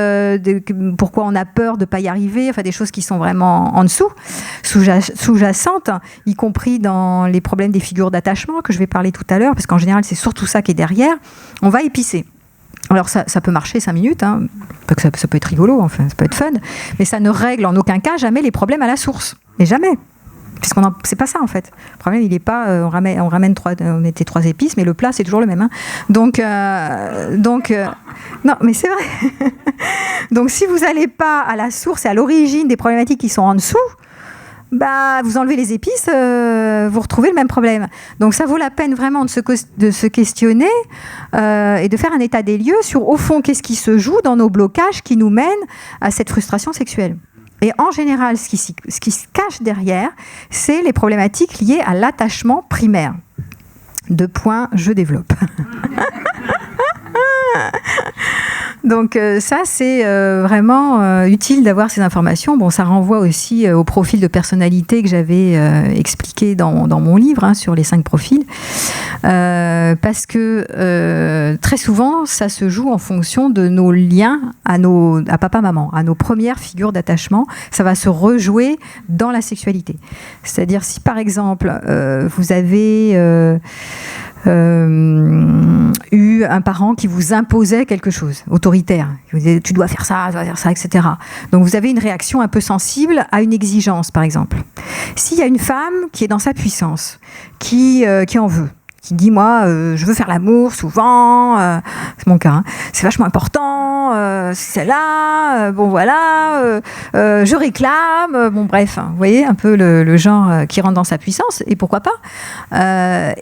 S1: Pourquoi on a peur de ne pas y arriver ? Enfin, des choses qui sont vraiment en dessous, sous-jacentes, y compris dans les problèmes des figures d'attachement que je vais parler tout à l'heure, parce qu'en général, c'est surtout ça qui est derrière. On va épicer. Alors, ça peut marcher 5 minutes, ça peut être rigolo, enfin, ça peut être fun, mais ça ne règle en aucun cas jamais les problèmes à la source. Mais jamais. C'est pas ça, en fait. Le problème, il n'est pas... on mettait 3 épices, mais le plat, c'est toujours le même. Donc, non, mais c'est vrai. Donc, si vous n'allez pas à la source et à l'origine des problématiques qui sont en dessous, vous enlevez les épices, vous retrouvez le même problème. Donc ça vaut la peine vraiment de se questionner et de faire un état des lieux sur, au fond, qu'est-ce qui se joue dans nos blocages qui nous mènent à cette frustration sexuelle. Et en général, ce qui se cache derrière, c'est les problématiques liées à l'attachement primaire. 2 points, je développe. Donc ça, c'est vraiment utile d'avoir ces informations. Bon, ça renvoie aussi au profil de personnalité que j'avais expliqué dans mon livre, sur les 5 profils. Parce que très souvent, ça se joue en fonction de nos liens à papa-maman, à nos premières figures d'attachement. Ça va se rejouer dans la sexualité. C'est-à-dire, si par exemple, vous avez... eu un parent qui vous imposait quelque chose, autoritaire, qui vous disait tu dois faire ça, etc. Donc vous avez une réaction un peu sensible à une exigence, par exemple. S'il y a une femme qui est dans sa puissance, qui en veut, qui dit moi je veux faire l'amour souvent, c'est mon cas, c'est vachement important, c'est là, bon voilà, je réclame, bon bref, vous voyez un peu le genre qui rentre dans sa puissance, et pourquoi pas,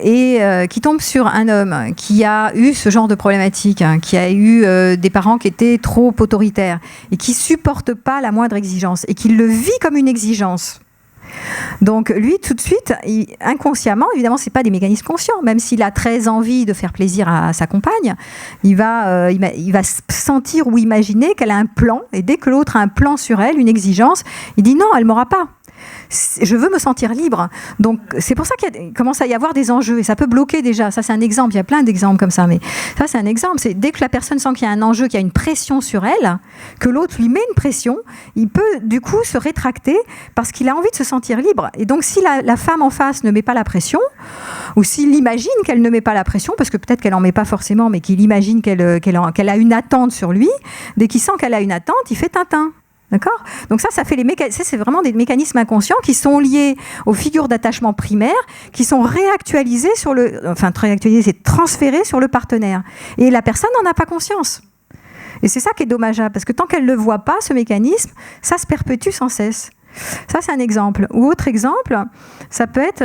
S1: et qui tombe sur un homme qui a eu ce genre de problématique, qui a eu des parents qui étaient trop autoritaires et qui supporte pas la moindre exigence et qui le vit comme une exigence. Donc lui, tout de suite, inconsciemment, évidemment, c'est pas des mécanismes conscients, même s'il a très envie de faire plaisir à sa compagne, il va sentir ou imaginer qu'elle a un plan, et dès que l'autre a un plan sur elle, une exigence, il dit non, elle m'aura pas. Je veux me sentir libre. Donc c'est pour ça qu'il commence à y avoir des enjeux et ça peut bloquer déjà. Ça c'est un exemple, il y a plein d'exemples comme ça, mais ça c'est un exemple. C'est dès que la personne sent qu'il y a un enjeu, qu'il y a une pression sur elle, que l'autre lui met une pression, il peut du coup se rétracter parce qu'il a envie de se sentir libre. Et donc si la femme en face ne met pas la pression, ou s'il imagine qu'elle ne met pas la pression, parce que peut-être qu'elle n'en met pas forcément, mais qu'il imagine qu'elle a une attente sur lui, dès qu'il sent qu'elle a une attente, il fait Tintin. D'accord ? Donc ça fait c'est vraiment des mécanismes inconscients qui sont liés aux figures d'attachement primaires, qui sont réactualisés c'est transférés sur le partenaire. Et la personne n'en a pas conscience. Et c'est ça qui est dommageable, parce que tant qu'elle ne le voit pas, ce mécanisme, ça se perpétue sans cesse. Ça, c'est un exemple. Ou autre exemple, ça peut être,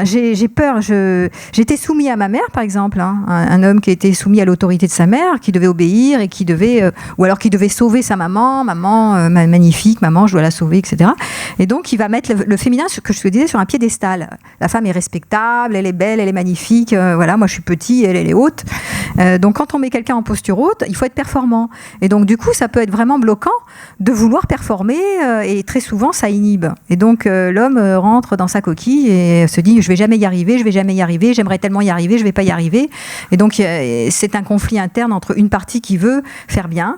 S1: j'ai peur, j'étais soumis à ma mère, par exemple, hein, un homme qui était soumis à l'autorité de sa mère, qui devait obéir et qui devait, ou alors qui devait sauver sa maman, magnifique, maman, je dois la sauver, etc. Et donc, il va mettre le féminin, ce que je te disais, sur un piédestal. La femme est respectable, elle est belle, elle est magnifique, voilà, moi je suis petit, elle est haute. Donc, quand on met quelqu'un en posture haute, il faut être performant. Et donc, du coup, ça peut être vraiment bloquant de vouloir performer, et très souvent, ça inhibe. Et donc, l'homme rentre dans sa coquille et se dit, je vais jamais y arriver, j'aimerais tellement y arriver, je vais pas y arriver. Et donc, c'est un conflit interne entre une partie qui veut faire bien,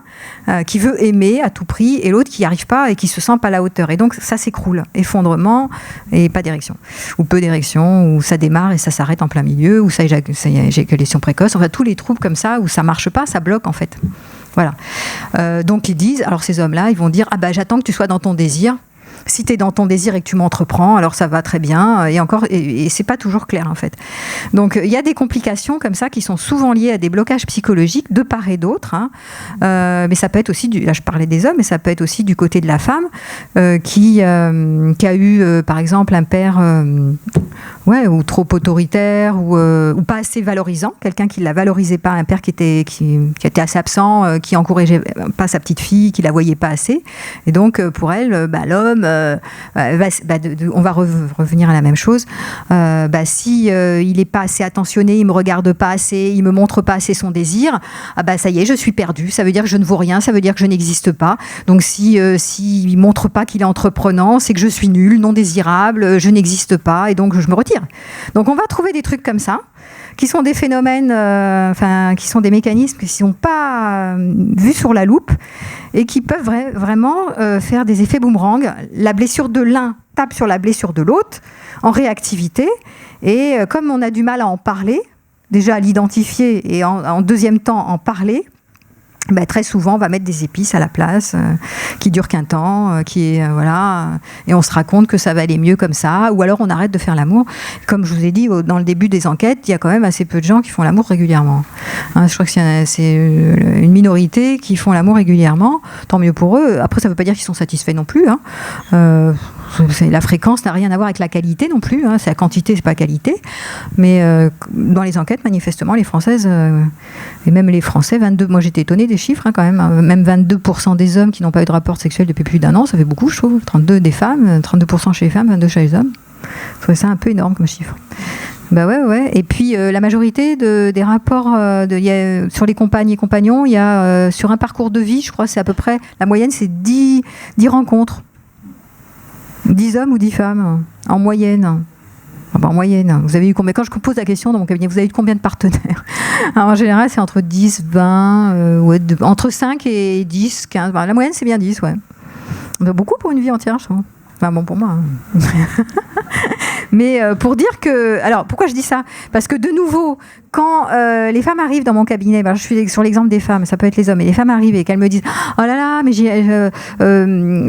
S1: qui veut aimer à tout prix, et l'autre qui n'y arrive pas et qui se sent pas à la hauteur. Et donc, ça s'écroule. Effondrement et pas d'érection. Ou peu d'érection, ou ça démarre et ça s'arrête en plein milieu, ou ça éjaculation précoce. Enfin, tous les troubles comme ça, où ça marche pas, ça bloque en fait. Voilà. Donc, ils disent, alors ces hommes-là, ils vont dire, j'attends que tu sois dans ton désir. Si tu es dans ton désir et que tu m'entreprends, alors ça va très bien. Et c'est pas toujours clair, en fait. Donc, il y a des complications comme ça qui sont souvent liées à des blocages psychologiques de part et d'autre. Hein. Mais ça peut être aussi, là je parlais des hommes, mais ça peut être aussi du côté de la femme qui a eu, par exemple, un père ou trop autoritaire ou pas assez valorisant, quelqu'un qui ne la valorisait pas, un père qui était assez absent, qui encourageait pas sa petite fille, qui la voyait pas assez. Et donc, pour elle, l'homme, on va revenir à la même chose. Si il n'est pas assez attentionné, il me regarde pas assez, il me montre pas assez son désir, ça y est, je suis perdue. Ça veut dire que je ne vaux rien, ça veut dire que je n'existe pas. Donc si il montre pas qu'il est entreprenant, c'est que je suis nulle, non désirable, je n'existe pas, et donc je me retire. Donc on va trouver des trucs comme ça, qui sont des phénomènes, qui sont des mécanismes qui ne sont pas vus sur la loupe et qui peuvent vraiment faire des effets boomerang. La blessure de l'un tape sur la blessure de l'autre en réactivité, et comme on a du mal à en parler, déjà à l'identifier et en deuxième temps en parler, très souvent on va mettre des épices à la place qui durent qu'un temps, et on se raconte que ça va aller mieux comme ça, ou alors on arrête de faire l'amour. Comme je vous ai dit dans le début des enquêtes, il y a quand même assez peu de gens qui font l'amour régulièrement. Je crois que c'est une minorité qui font l'amour régulièrement, tant mieux pour eux. Après, ça ne veut pas dire qu'ils sont satisfaits non plus. La fréquence n'a rien à voir avec la qualité non plus, c'est la quantité, c'est pas la qualité. Mais dans les enquêtes, manifestement, les Françaises et même les Français, moi j'étais étonnée des chiffres quand même, même 22% des hommes qui n'ont pas eu de rapport sexuel depuis plus d'1 an, ça fait beaucoup, je trouve. 32 des femmes, 32% chez les femmes, 22 chez les hommes. Je trouvais ça un peu énorme comme chiffre. Ouais. Et puis la majorité des rapports sur les compagnes et compagnons, il y a sur un parcours de vie, je crois, c'est à peu près, la moyenne c'est 10 rencontres. 10 hommes ou 10 femmes, en moyenne. En moyenne, vous avez eu combien? Quand je pose la question dans mon cabinet, vous avez eu combien de partenaires? Alors, en général, c'est entre 10, 20, entre 5 et 10, 15. La moyenne, c'est bien 10, ouais. Beaucoup pour une vie entière, je trouve. Enfin, bon, pour moi. Mais pour dire que... Alors, pourquoi je dis ça? Parce que, de nouveau, quand les femmes arrivent dans mon cabinet, je suis sur l'exemple des femmes, ça peut être les hommes, et les femmes arrivent et qu'elles me disent « Oh là là, mais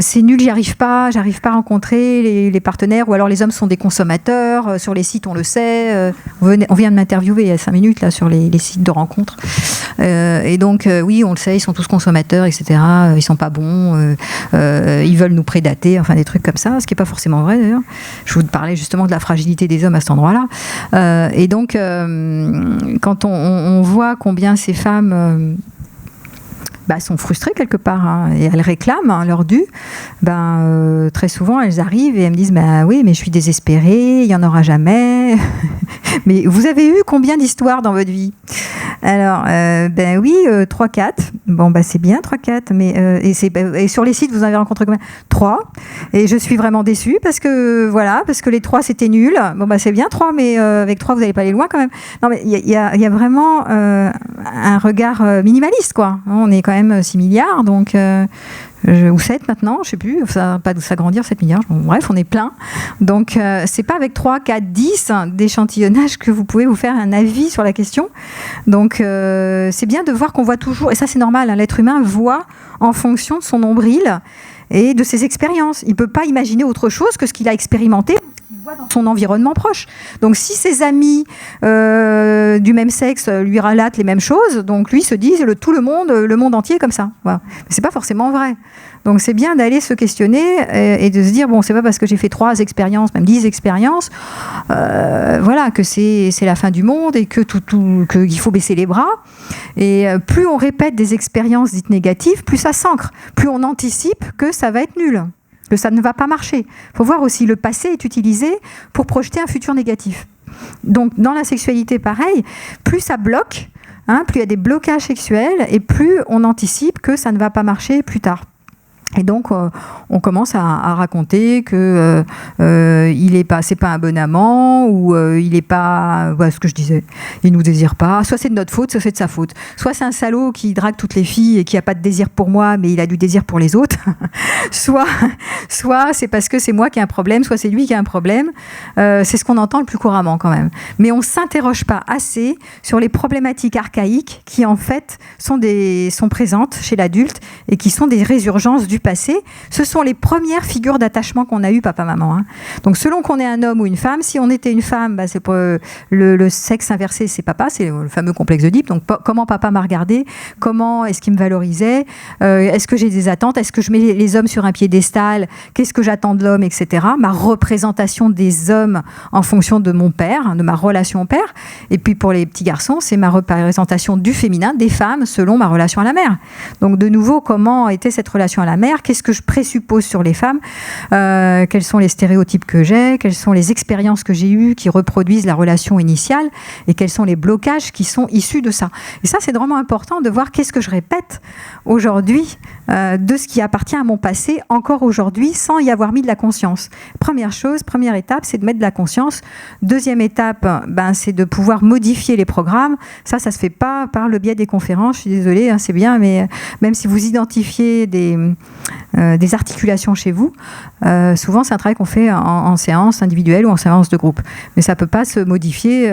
S1: c'est nul, j'arrive pas à rencontrer les partenaires, ou alors les hommes sont des consommateurs, sur les sites, on le sait. On vient de m'interviewer il y a 5 minutes là, sur les sites de rencontres. Et donc, oui, on le sait, ils sont tous consommateurs, etc. Ils sont pas bons, ils veulent nous prédater, enfin des trucs comme ça, ce qui n'est pas forcément vrai d'ailleurs. Je vous parlais justement de la fragilité des hommes à cet endroit-là. Et donc, quand on voit combien ces femmes sont frustrées quelque part, et elles réclament leur dû, très souvent elles arrivent et elles me disent oui, mais je suis désespérée, il n'y en aura jamais. Mais vous avez eu combien d'histoires dans votre vie? Alors, oui, 3-4. Bon, c'est bien, 3-4. Mais, et sur les sites, vous en avez rencontré combien? 3. Et je suis vraiment déçue parce que les 3, c'était nul. Bon, c'est bien 3, mais avec 3, vous n'allez pas aller loin quand même. Non, mais il y a vraiment un regard minimaliste, quoi. On est quand même 6 milliards, donc... ou 7 maintenant, je ne sais plus, ça va pas s'agrandir, 7 milliards, bref, on est plein. Donc, c'est pas avec 3, 4, 10 d'échantillonnage que vous pouvez vous faire un avis sur la question. Donc, c'est bien de voir qu'on voit toujours, et ça c'est normal, l'être humain voit en fonction de son nombril, et de ses expériences. Il ne peut pas imaginer autre chose que ce qu'il a expérimenté dans son environnement proche. Donc si ses amis du même sexe lui relatent les mêmes choses, donc lui se dit tout le monde entier est comme ça. Voilà. Mais c'est pas forcément vrai. Donc c'est bien d'aller se questionner et de se dire bon, c'est pas parce que j'ai fait 3 expériences, même 10 expériences, voilà, que c'est la fin du monde et que qu'il faut baisser les bras. Et plus on répète des expériences dites négatives, plus ça s'ancre, plus on anticipe que ça va être nul, que ça ne va pas marcher. Il faut voir aussi le passé est utilisé pour projeter un futur négatif. Donc dans la sexualité, pareil, plus ça bloque, plus il y a des blocages sexuels et plus on anticipe que ça ne va pas marcher plus tard. Et donc, on commence à raconter que c'est pas un bon amant, ou il est pas, voilà ce que je disais, il nous désire pas. Soit c'est de notre faute, soit c'est de sa faute. Soit c'est un salaud qui drague toutes les filles et qui a pas de désir pour moi, mais il a du désir pour les autres. soit c'est parce que c'est moi qui ai un problème, soit c'est lui qui a un problème. C'est ce qu'on entend le plus couramment quand même. Mais on s'interroge pas assez sur les problématiques archaïques qui en fait sont présentes chez l'adulte et qui sont des résurgences du passé. Ce sont les premières figures d'attachement qu'on a eues, papa-maman. Donc selon qu'on est un homme ou une femme, si on était une femme, c'est pour le sexe inversé, c'est papa, c'est le fameux complexe d'Oedipe. Donc comment papa m'a regardé, comment est-ce qu'il me valorisait, est-ce que j'ai des attentes, est-ce que je mets les hommes sur un piédestal, qu'est-ce que j'attends de l'homme, etc. Ma représentation des hommes en fonction de mon père, de ma relation au père. Et puis pour les petits garçons, c'est ma représentation du féminin, des femmes, selon ma relation à la mère. Donc de nouveau, comment était cette relation à la mère? Qu'est-ce que je présuppose sur les femmes? Quels sont les stéréotypes que j'ai? Quelles sont les expériences que j'ai eues qui reproduisent la relation initiale? Et quels sont les blocages qui sont issus de ça? Et ça, c'est vraiment important de voir qu'est-ce que je répète aujourd'hui de ce qui appartient à mon passé encore aujourd'hui sans y avoir mis de la conscience. Première étape, c'est de mettre de la conscience. Deuxième étape, c'est de pouvoir modifier les programmes. Ça se fait pas par le biais des conférences. Je suis désolée, c'est bien, mais même si vous identifiez des articulations chez vous, souvent c'est un travail qu'on fait en séance individuelle ou en séance de groupe. Mais ça peut pas se modifier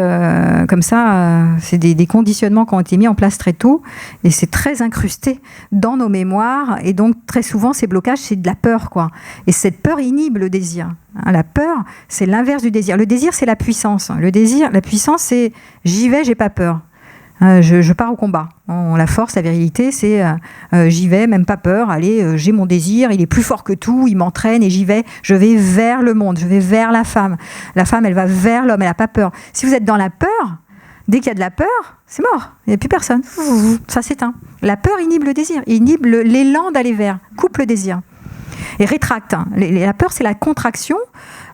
S1: comme ça. C'est des conditionnements qui ont été mis en place très tôt et c'est très incrusté dans nos mémoires. Et donc, très souvent, ces blocages, c'est de la peur, quoi. Et cette peur inhibe le désir. La peur, c'est l'inverse du désir. Le désir, c'est la puissance. Le désir, la puissance, c'est j'y vais, j'ai pas peur. Je pars au combat. La force, la virilité, c'est j'y vais, même pas peur. Allez, j'ai mon désir, il est plus fort que tout, il m'entraîne et j'y vais. Je vais vers le monde, je vais vers la femme. La femme, elle va vers l'homme, elle n'a pas peur. Si vous êtes dans la peur, dès qu'il y a de la peur, c'est mort. Il n'y a plus personne. Ça s'éteint. La peur inhibe le désir, inhibe l'élan d'aller vers, coupe le désir. Et rétracte. La peur, c'est la contraction.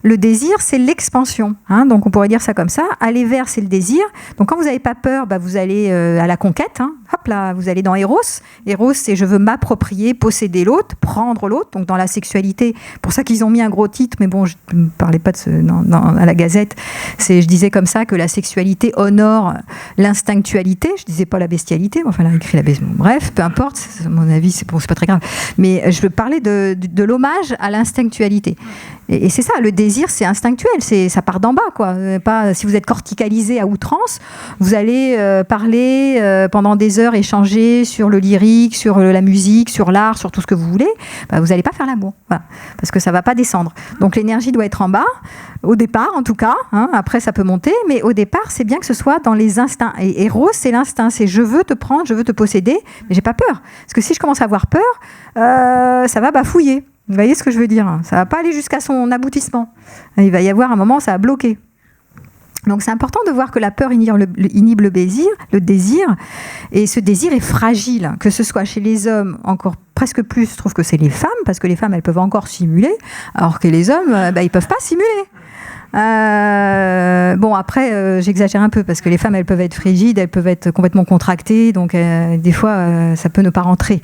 S1: Le désir, c'est l'expansion. Donc, on pourrait dire ça comme ça. Aller vers, c'est le désir. Donc, quand vous n'avez pas peur, vous allez à la conquête. Hop là, vous allez dans Eros. Eros, c'est je veux m'approprier, posséder l'autre, prendre l'autre. Donc, dans la sexualité, pour ça qu'ils ont mis un gros titre, mais bon, je ne parlais pas de à la Gazette. Je disais comme ça que la sexualité honore l'instinctualité. Je ne disais pas la bestialité. Enfin, elle a écrit la bestialité. Bref, peu importe. À mon avis, c'est pas très grave. Mais je veux parler de l'hommage à l'instinctualité. Et c'est ça, le désir, c'est instinctuel, ça part d'en bas, quoi. Pas, si vous êtes corticalisé à outrance, vous allez parler pendant des heures, échanger sur le lyrique, sur la musique, sur l'art, sur tout ce que vous voulez, vous n'allez pas faire l'amour, voilà, parce que ça ne va pas descendre. Donc l'énergie doit être en bas, au départ en tout cas, après ça peut monter, mais au départ, c'est bien que ce soit dans les instincts. Et Eros, c'est l'instinct, c'est je veux te prendre, je veux te posséder, mais j'ai pas peur. Parce que si je commence à avoir peur, ça va bafouiller. Vous voyez ce que je veux dire? Ça ne va pas aller jusqu'à son aboutissement. Il va y avoir un moment, ça va bloquer. Donc c'est important de voir que la peur inhibe le désir, et ce désir est fragile, que ce soit chez les hommes, encore presque plus, je trouve que c'est les femmes, parce que les femmes, elles peuvent encore simuler, alors que les hommes, ils ne peuvent pas simuler. Bon, après, j'exagère un peu parce que les femmes, elles peuvent être frigides, elles peuvent être complètement contractées, donc des fois, ça peut ne pas rentrer.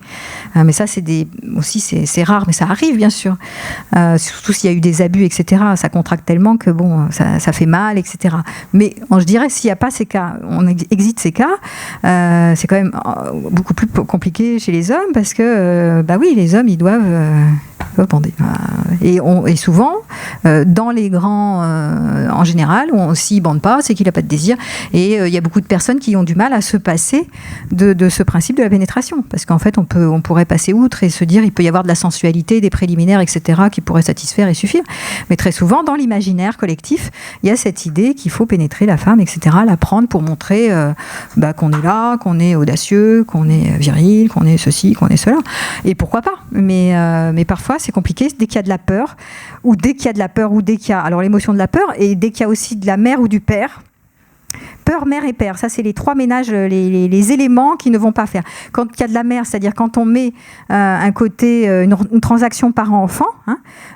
S1: Mais ça, c'est rare, mais ça arrive, bien sûr. Surtout s'il y a eu des abus, etc. Ça contracte tellement que bon, ça fait mal, etc. Mais je dirais, s'il n'y a pas ces cas, on existe ces cas, c'est quand même beaucoup plus compliqué chez les hommes parce que, oui, les hommes, ils doivent Attendez. Et souvent, dans les grands, en général, s'il ne bande pas, c'est qu'il n'a pas de désir. Et il y a beaucoup de personnes qui ont du mal à se passer de ce principe de la pénétration. Parce qu'en fait, on pourrait passer outre et se dire il peut y avoir de la sensualité, des préliminaires, etc., qui pourraient satisfaire et suffire. Mais très souvent, dans l'imaginaire collectif, il y a cette idée qu'il faut pénétrer la femme, etc., la prendre pour montrer qu'on est là, qu'on est audacieux, qu'on est viril, qu'on est ceci, qu'on est cela. Et pourquoi pas ? Mais parfois, c'est compliqué dès qu'il y a de la peur, ou dès qu'il y a alors l'émotion de la peur, et dès qu'il y a aussi de la mère ou du père. Peur, mère et père, ça c'est les trois ménages, les éléments qui ne vont pas faire. Quand il y a de la mère, c'est-à-dire quand on met un côté, une transaction parent-enfant,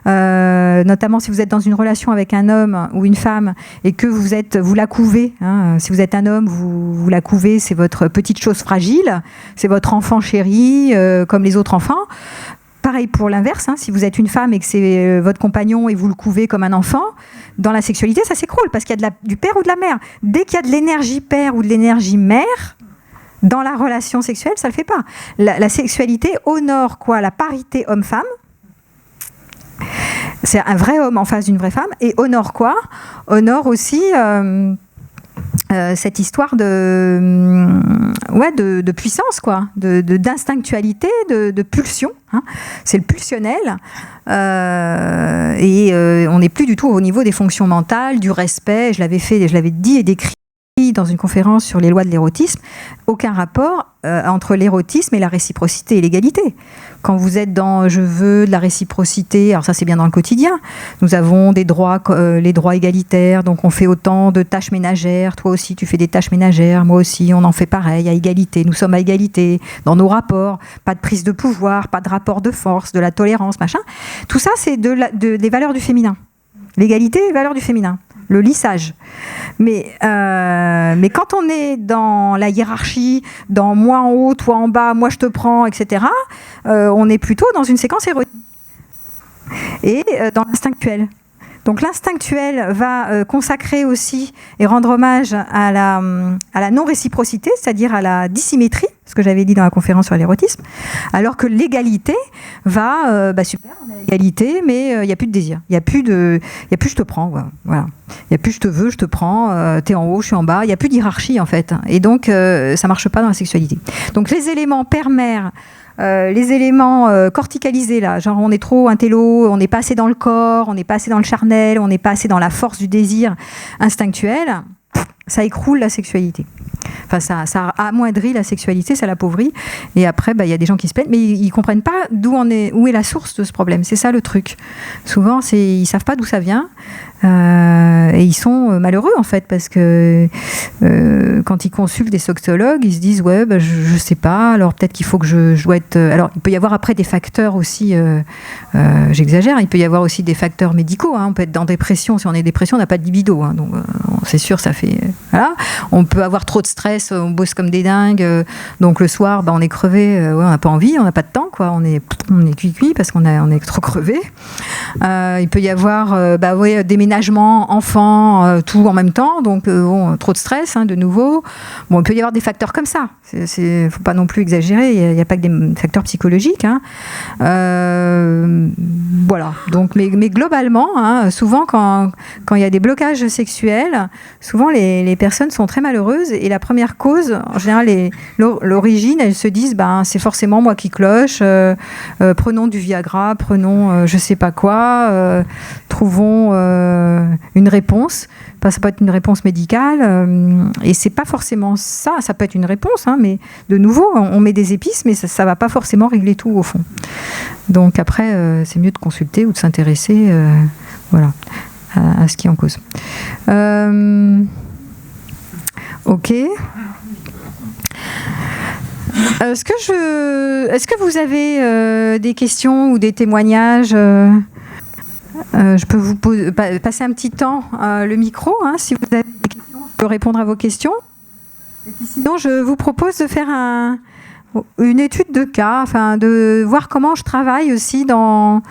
S1: notamment si vous êtes dans une relation avec un homme ou une femme et que vous la couvez, si vous êtes un homme, vous la couvez, c'est votre petite chose fragile, c'est votre enfant chéri, comme les autres enfants. Pareil pour l'inverse, si vous êtes une femme et que c'est votre compagnon et vous le couvez comme un enfant, dans la sexualité, ça s'écroule parce qu'il y a du père ou de la mère. Dès qu'il y a de l'énergie père ou de l'énergie mère, dans la relation sexuelle, ça ne le fait pas. La sexualité honore quoi ? La parité homme-femme. C'est un vrai homme en face d'une vraie femme. Et honore quoi ? Honore aussi... cette histoire de puissance, quoi, d'instinctualité, de pulsion. C'est le pulsionnel. Et on n'est plus du tout au niveau des fonctions mentales, du respect. Je l'avais dit et décrit dans une conférence sur les lois de l'érotisme. Aucun rapport entre l'érotisme et la réciprocité et l'égalité. Quand vous êtes dans je veux de la réciprocité, alors ça c'est bien dans le quotidien, nous avons des droits, les droits égalitaires, donc on fait autant de tâches ménagères, toi aussi tu fais des tâches ménagères, moi aussi on en fait pareil, à égalité, nous sommes à égalité dans nos rapports, pas de prise de pouvoir, pas de rapport de force, de la tolérance, machin. Tout ça c'est des valeurs du féminin. L'égalité, les valeurs du féminin. Le lissage. Mais quand on est dans la hiérarchie, dans moi en haut, toi en bas, moi je te prends, etc., on est plutôt dans une séquence érotique. Et dans l'instinctuel. Donc l'instinctuel va consacrer aussi et rendre hommage à la non-réciprocité, c'est-à-dire à la dissymétrie, ce que j'avais dit dans la conférence sur l'érotisme, alors que l'égalité va, super, on est à égalité, mais il n'y a plus de désir, il n'y a plus je te prends, voilà. Il n'y a plus je te veux, je te prends, t'es en haut, je suis en bas, il n'y a plus de hiérarchie en fait, et donc ça ne marche pas dans la sexualité. Donc les éléments père-mère, les éléments corticalisés là, genre on est trop intello, on n'est pas assez dans le corps, on n'est pas assez dans le charnel, on n'est pas assez dans la force du désir instinctuel, ça écroule la sexualité. Enfin, ça amoindrit la sexualité, ça l'appauvrit. Et après, il y a des gens qui se plaignent, mais ils ne comprennent pas où est la source de ce problème. C'est ça le truc. Souvent, ils ne savent pas d'où ça vient. Et ils sont malheureux, en fait, parce que quand ils consultent des sexologues, ils se disent « Ouais, je ne sais pas, alors peut-être qu'il faut que je dois être... » Alors, il peut y avoir après des facteurs aussi, j'exagère, il peut y avoir aussi des facteurs médicaux. On peut être dans dépression. Si on est dépression, on n'a pas de libido. Donc, c'est sûr, ça fait... Voilà. On peut avoir trop de stress, on bosse comme des dingues, donc le soir on est crevé, on n'a pas envie, on n'a pas de temps, quoi. On est cuit parce qu'on est trop crevé. Il peut y avoir déménagement, enfant, tout en même temps, donc trop de stress, de nouveau. Bon, il peut y avoir des facteurs comme ça, il faut pas non plus exagérer, il n'y a pas que des facteurs psychologiques. Voilà, donc, mais globalement, souvent quand il y a des blocages sexuels, souvent les personnes sont très malheureuses, et la première cause, en général, l'origine, elles se disent c'est forcément moi qui cloche, prenons du Viagra, prenons je sais pas quoi, trouvons une réponse. Ça peut être une réponse médicale, et c'est pas forcément ça peut être une réponse, mais de nouveau, on met des épices, mais ça va pas forcément régler tout au fond. Donc après, c'est mieux de consulter ou de s'intéresser à ce qui est en cause. Ok. Est-ce que vous avez des questions ou des témoignages je peux vous passer un petit temps le micro, si vous avez des questions, je peux répondre à vos questions. Et puis sinon, je vous propose de faire une étude de cas, de voir comment je travaille aussi quand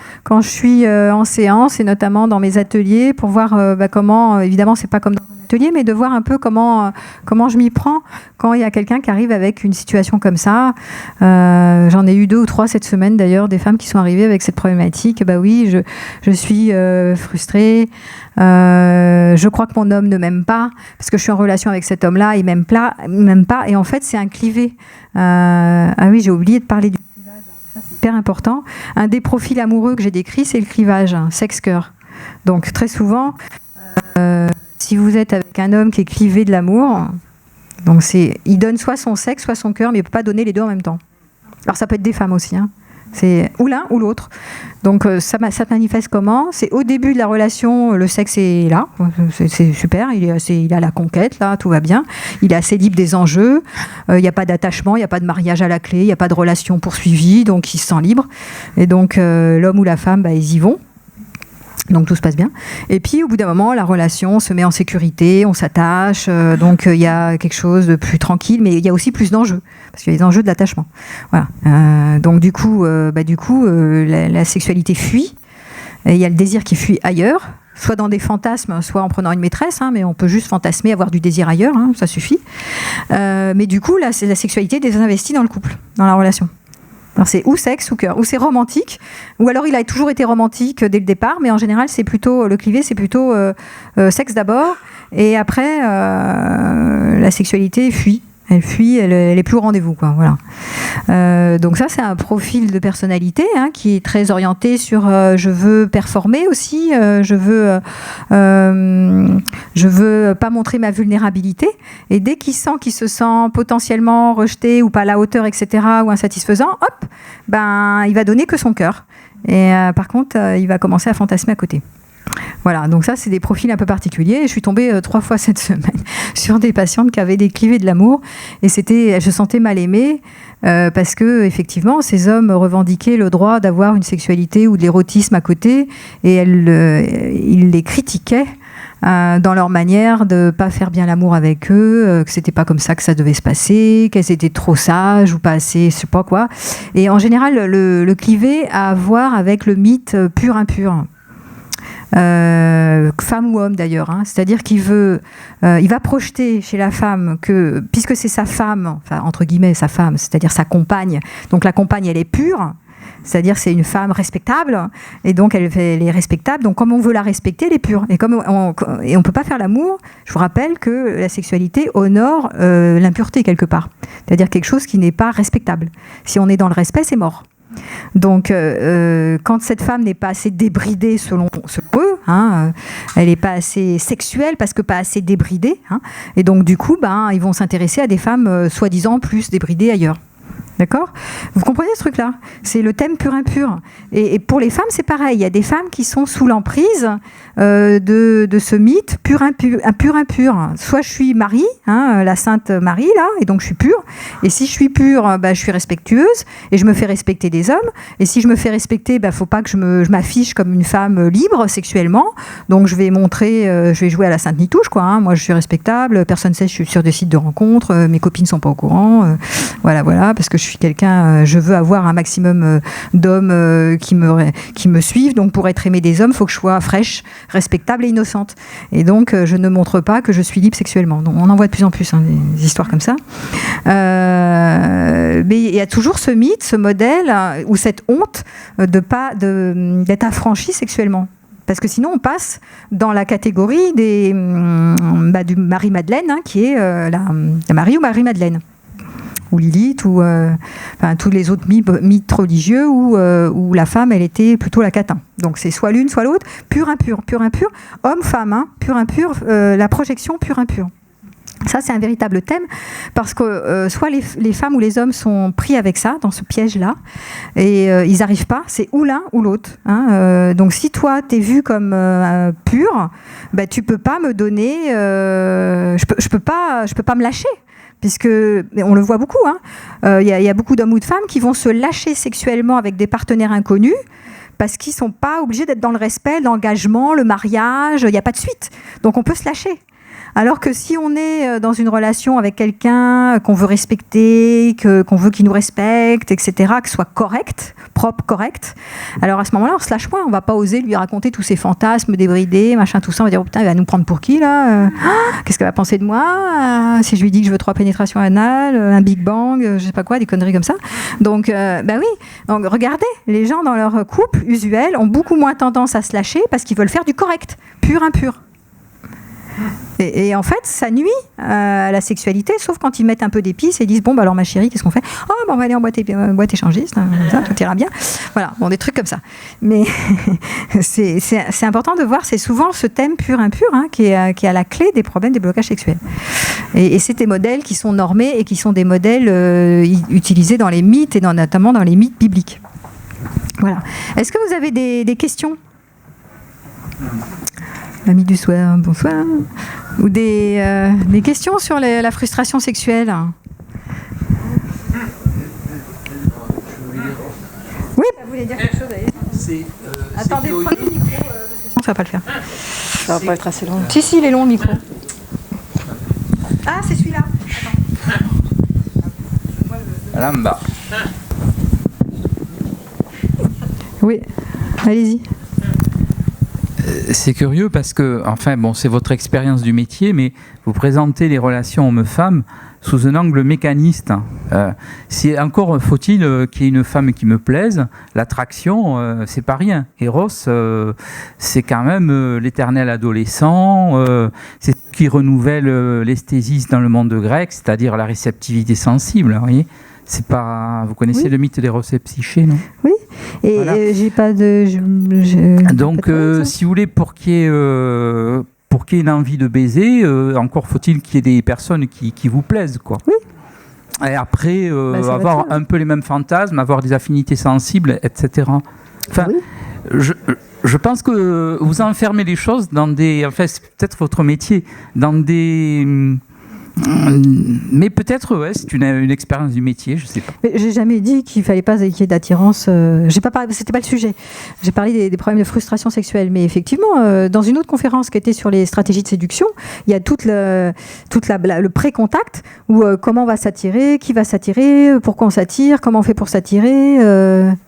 S1: je suis en séance, et notamment dans mes ateliers, pour voir comment, évidemment, c'est pas comme dans atelier, mais de voir un peu comment je m'y prends quand il y a quelqu'un qui arrive avec une situation comme ça. J'en ai eu 2 ou 3 cette semaine d'ailleurs, des femmes qui sont arrivées avec cette problématique. Bah oui, je suis frustrée, je crois que mon homme ne m'aime pas, parce que je suis en relation avec cet homme-là, il m'aime pas, et en fait c'est un clivé. Ah oui, j'ai oublié de parler du clivage, ça c'est hyper important. Un des profils amoureux que j'ai décrit, c'est le clivage, sexe-cœur. Donc très souvent, si vous êtes avec un homme qui est clivé de l'amour, donc il donne soit son sexe, soit son cœur, mais il ne peut pas donner les deux en même temps. Alors ça peut être des femmes aussi, hein. C'est ou l'un ou l'autre. Donc ça manifeste comment? C'est au début de la relation, le sexe est là, c'est super, il a la conquête, là, tout va bien. Il est assez libre des enjeux, il n'y a pas d'attachement, il n'y a pas de mariage à la clé, il n'y a pas de relation poursuivie, donc il se sent libre. Et donc l'homme ou la femme, ils y vont. Donc tout se passe bien. Et puis au bout d'un moment, la relation se met en sécurité, on s'attache, donc il y a quelque chose de plus tranquille, mais il y a aussi plus d'enjeux, parce qu'il y a des enjeux de l'attachement. Voilà. Donc du coup, la sexualité fuit, et il y a le désir qui fuit ailleurs, soit dans des fantasmes, soit en prenant une maîtresse, hein, mais on peut juste fantasmer, avoir du désir ailleurs, hein, ça suffit. Mais du coup, là, c'est la sexualité désinvestie dans le couple, dans la relation. Alors c'est ou sexe ou cœur, ou c'est romantique, ou alors il a toujours été romantique dès le départ, mais en général c'est plutôt le clivé, c'est plutôt sexe d'abord, et après la sexualité fuit. Elle fuit, elle est plus au rendez-vous, quoi. Voilà. Donc ça, c'est un profil de personnalité, hein, qui est très orienté sur je veux performer aussi, je veux pas montrer ma vulnérabilité. Et dès qu'il se sent potentiellement rejeté ou pas à la hauteur, etc., ou insatisfaisant, hop, il va donner que son cœur. Et par contre, il va commencer à fantasmer à côté. Voilà, donc ça c'est des profils un peu particuliers. Je suis tombée 3 fois cette semaine sur des patientes qui avaient des clivés de l'amour, et je sentais mal aimée, parce que effectivement ces hommes revendiquaient le droit d'avoir une sexualité ou de l'érotisme à côté, et ils les critiquaient dans leur manière de pas faire bien l'amour avec eux, que c'était pas comme ça que ça devait se passer, qu'elles étaient trop sages ou pas assez, je sais pas quoi. Et en général, le clivé a à voir avec le mythe pur-impur. Femme ou homme d'ailleurs, hein. C'est-à-dire qu'il va projeter chez la femme que, puisque c'est sa femme, enfin entre guillemets sa femme, c'est-à-dire sa compagne, donc la compagne elle est pure, c'est-à-dire c'est une femme respectable, et donc elle est respectable, donc comme on veut la respecter, elle est pure. Et comme on peut pas faire l'amour, je vous rappelle que la sexualité honore l'impureté quelque part, c'est-à-dire quelque chose qui n'est pas respectable. Si on est dans le respect, c'est mort. Donc, quand cette femme n'est pas assez débridée selon eux, hein, elle n'est pas assez sexuelle parce que pas assez débridée, hein, et donc du coup, ils vont s'intéresser à des femmes soi-disant plus débridées ailleurs. D'accord ? Vous comprenez ce truc-là ? C'est le thème pur-impur. Et pour les femmes, c'est pareil. Il y a des femmes qui sont sous l'emprise de ce mythe pur-impur. Soit je suis Marie, hein, la Sainte Marie, là, et donc je suis pure. Et si je suis pure, je suis respectueuse et je me fais respecter des hommes. Et si je me fais respecter, faut pas que je m'affiche comme une femme libre sexuellement. Donc je vais je vais jouer à la Sainte Nitouche, quoi. Hein. Moi, je suis respectable. Personne ne sait, je suis sur des sites de rencontres. Mes copines sont pas au courant. Voilà, parce que je suis quelqu'un, je veux avoir un maximum d'hommes qui me suivent. Donc pour être aimée des hommes, il faut que je sois fraîche, respectable et innocente. Et donc je ne montre pas que je suis libre sexuellement. Donc on en voit de plus en plus, hein, des histoires comme ça. Mais il y a toujours ce mythe, ce modèle, ou cette honte d'être affranchi sexuellement. Parce que sinon, on passe dans la catégorie du Marie-Madeleine, hein, qui est la Marie ou Marie-Madeleine. Ou Lilith, ou tous les autres mythes religieux où la femme, elle était plutôt la catin. Donc c'est soit l'une, soit l'autre, pur-impur, homme-femme, hein, pur-impur, la projection pur-impur. Ça, c'est un véritable thème, parce que soit les femmes ou les hommes sont pris avec ça, dans ce piège-là, et ils n'arrivent pas, c'est ou l'un ou l'autre. Hein, donc si toi, tu es vu comme pur, tu peux pas me donner... je peux pas me lâcher. Puisque, on le voit beaucoup, y a beaucoup d'hommes ou de femmes qui vont se lâcher sexuellement avec des partenaires inconnus parce qu'ils ne sont pas obligés d'être dans le respect, l'engagement, le mariage, il n'y a pas de suite. Donc on peut se lâcher. Alors que si on est dans une relation avec quelqu'un qu'on veut respecter, qu'on veut qu'il nous respecte, etc., que ce soit correct, propre, correct, alors à ce moment-là, on se lâche moins. On va pas oser lui raconter tous ses fantasmes débridés, machin, tout ça. On va dire, oh, putain, il va nous prendre pour qui, là qu'est-ce qu'elle va penser de moi si je lui dis que je veux 3 pénétrations anales, un Big Bang, je sais pas quoi, des conneries comme ça. Donc, bah oui. Donc, regardez, les gens dans leur couple usuel ont beaucoup moins tendance à se lâcher parce qu'ils veulent faire du correct, pur, impur. Et en fait, ça nuit à la sexualité, sauf quand ils mettent un peu d'épices et disent bon, bah alors ma chérie, qu'est-ce qu'on fait? Oh, bah on va aller en boîte échangiste, ça, tout ira bien. Voilà, bon, des trucs comme ça. Mais c'est important de voir, c'est souvent ce thème pur-impur qui est à la clé des problèmes des blocages sexuels. Et c'est des modèles qui sont normés et qui sont des modèles utilisés dans les mythes et notamment dans les mythes bibliques. Voilà. Est-ce que vous avez des questions? L'ami du soir, bonsoir. Ou des questions sur la frustration sexuelle? Oui, ça voulait dire quelque chose. Attendez, prenez le micro. Non, ça va pas le faire. Ça va pas être assez long. Si, il est long, le micro. Ah, c'est celui-là.
S2: Là, en bas.
S1: Oui, allez-y.
S2: C'est curieux parce que, enfin, bon, c'est votre expérience du métier, mais vous présentez les relations hommes-femmes sous un angle mécaniste. Si encore faut-il qu'il y ait une femme qui me plaise, l'attraction, c'est pas rien. Eros, c'est quand même l'éternel adolescent, c'est ce qui renouvelle l'esthésisme dans le monde grec, c'est-à-dire la réceptivité sensible, vous voyez. C'est pas. Vous connaissez le mythe d'Eros et Psyché, non?
S1: Oui. Et voilà. J'ai pas de.
S2: Donc, si vous voulez, pour qu'il y ait une envie de baiser, encore faut-il qu'il y ait des personnes qui vous plaisent, quoi.
S1: Oui.
S2: Et après, avoir un peu les mêmes fantasmes, avoir des affinités sensibles, etc. Enfin, oui. Je pense que vous enfermez les choses dans des. Enfin, c'est peut-être votre métier, dans des. Mais peut-être, ouais, c'est une expérience du métier, je sais pas.
S1: Mais j'ai jamais dit qu'il fallait pas qu'il y ait d'attirance. J'ai pas parlé, c'était pas le sujet. J'ai parlé des problèmes de frustration sexuelle, mais effectivement, dans une autre conférence qui était sur les stratégies de séduction, il y a le pré-contact où comment on va s'attirer, qui va s'attirer, pourquoi on s'attire, comment on fait pour s'attirer,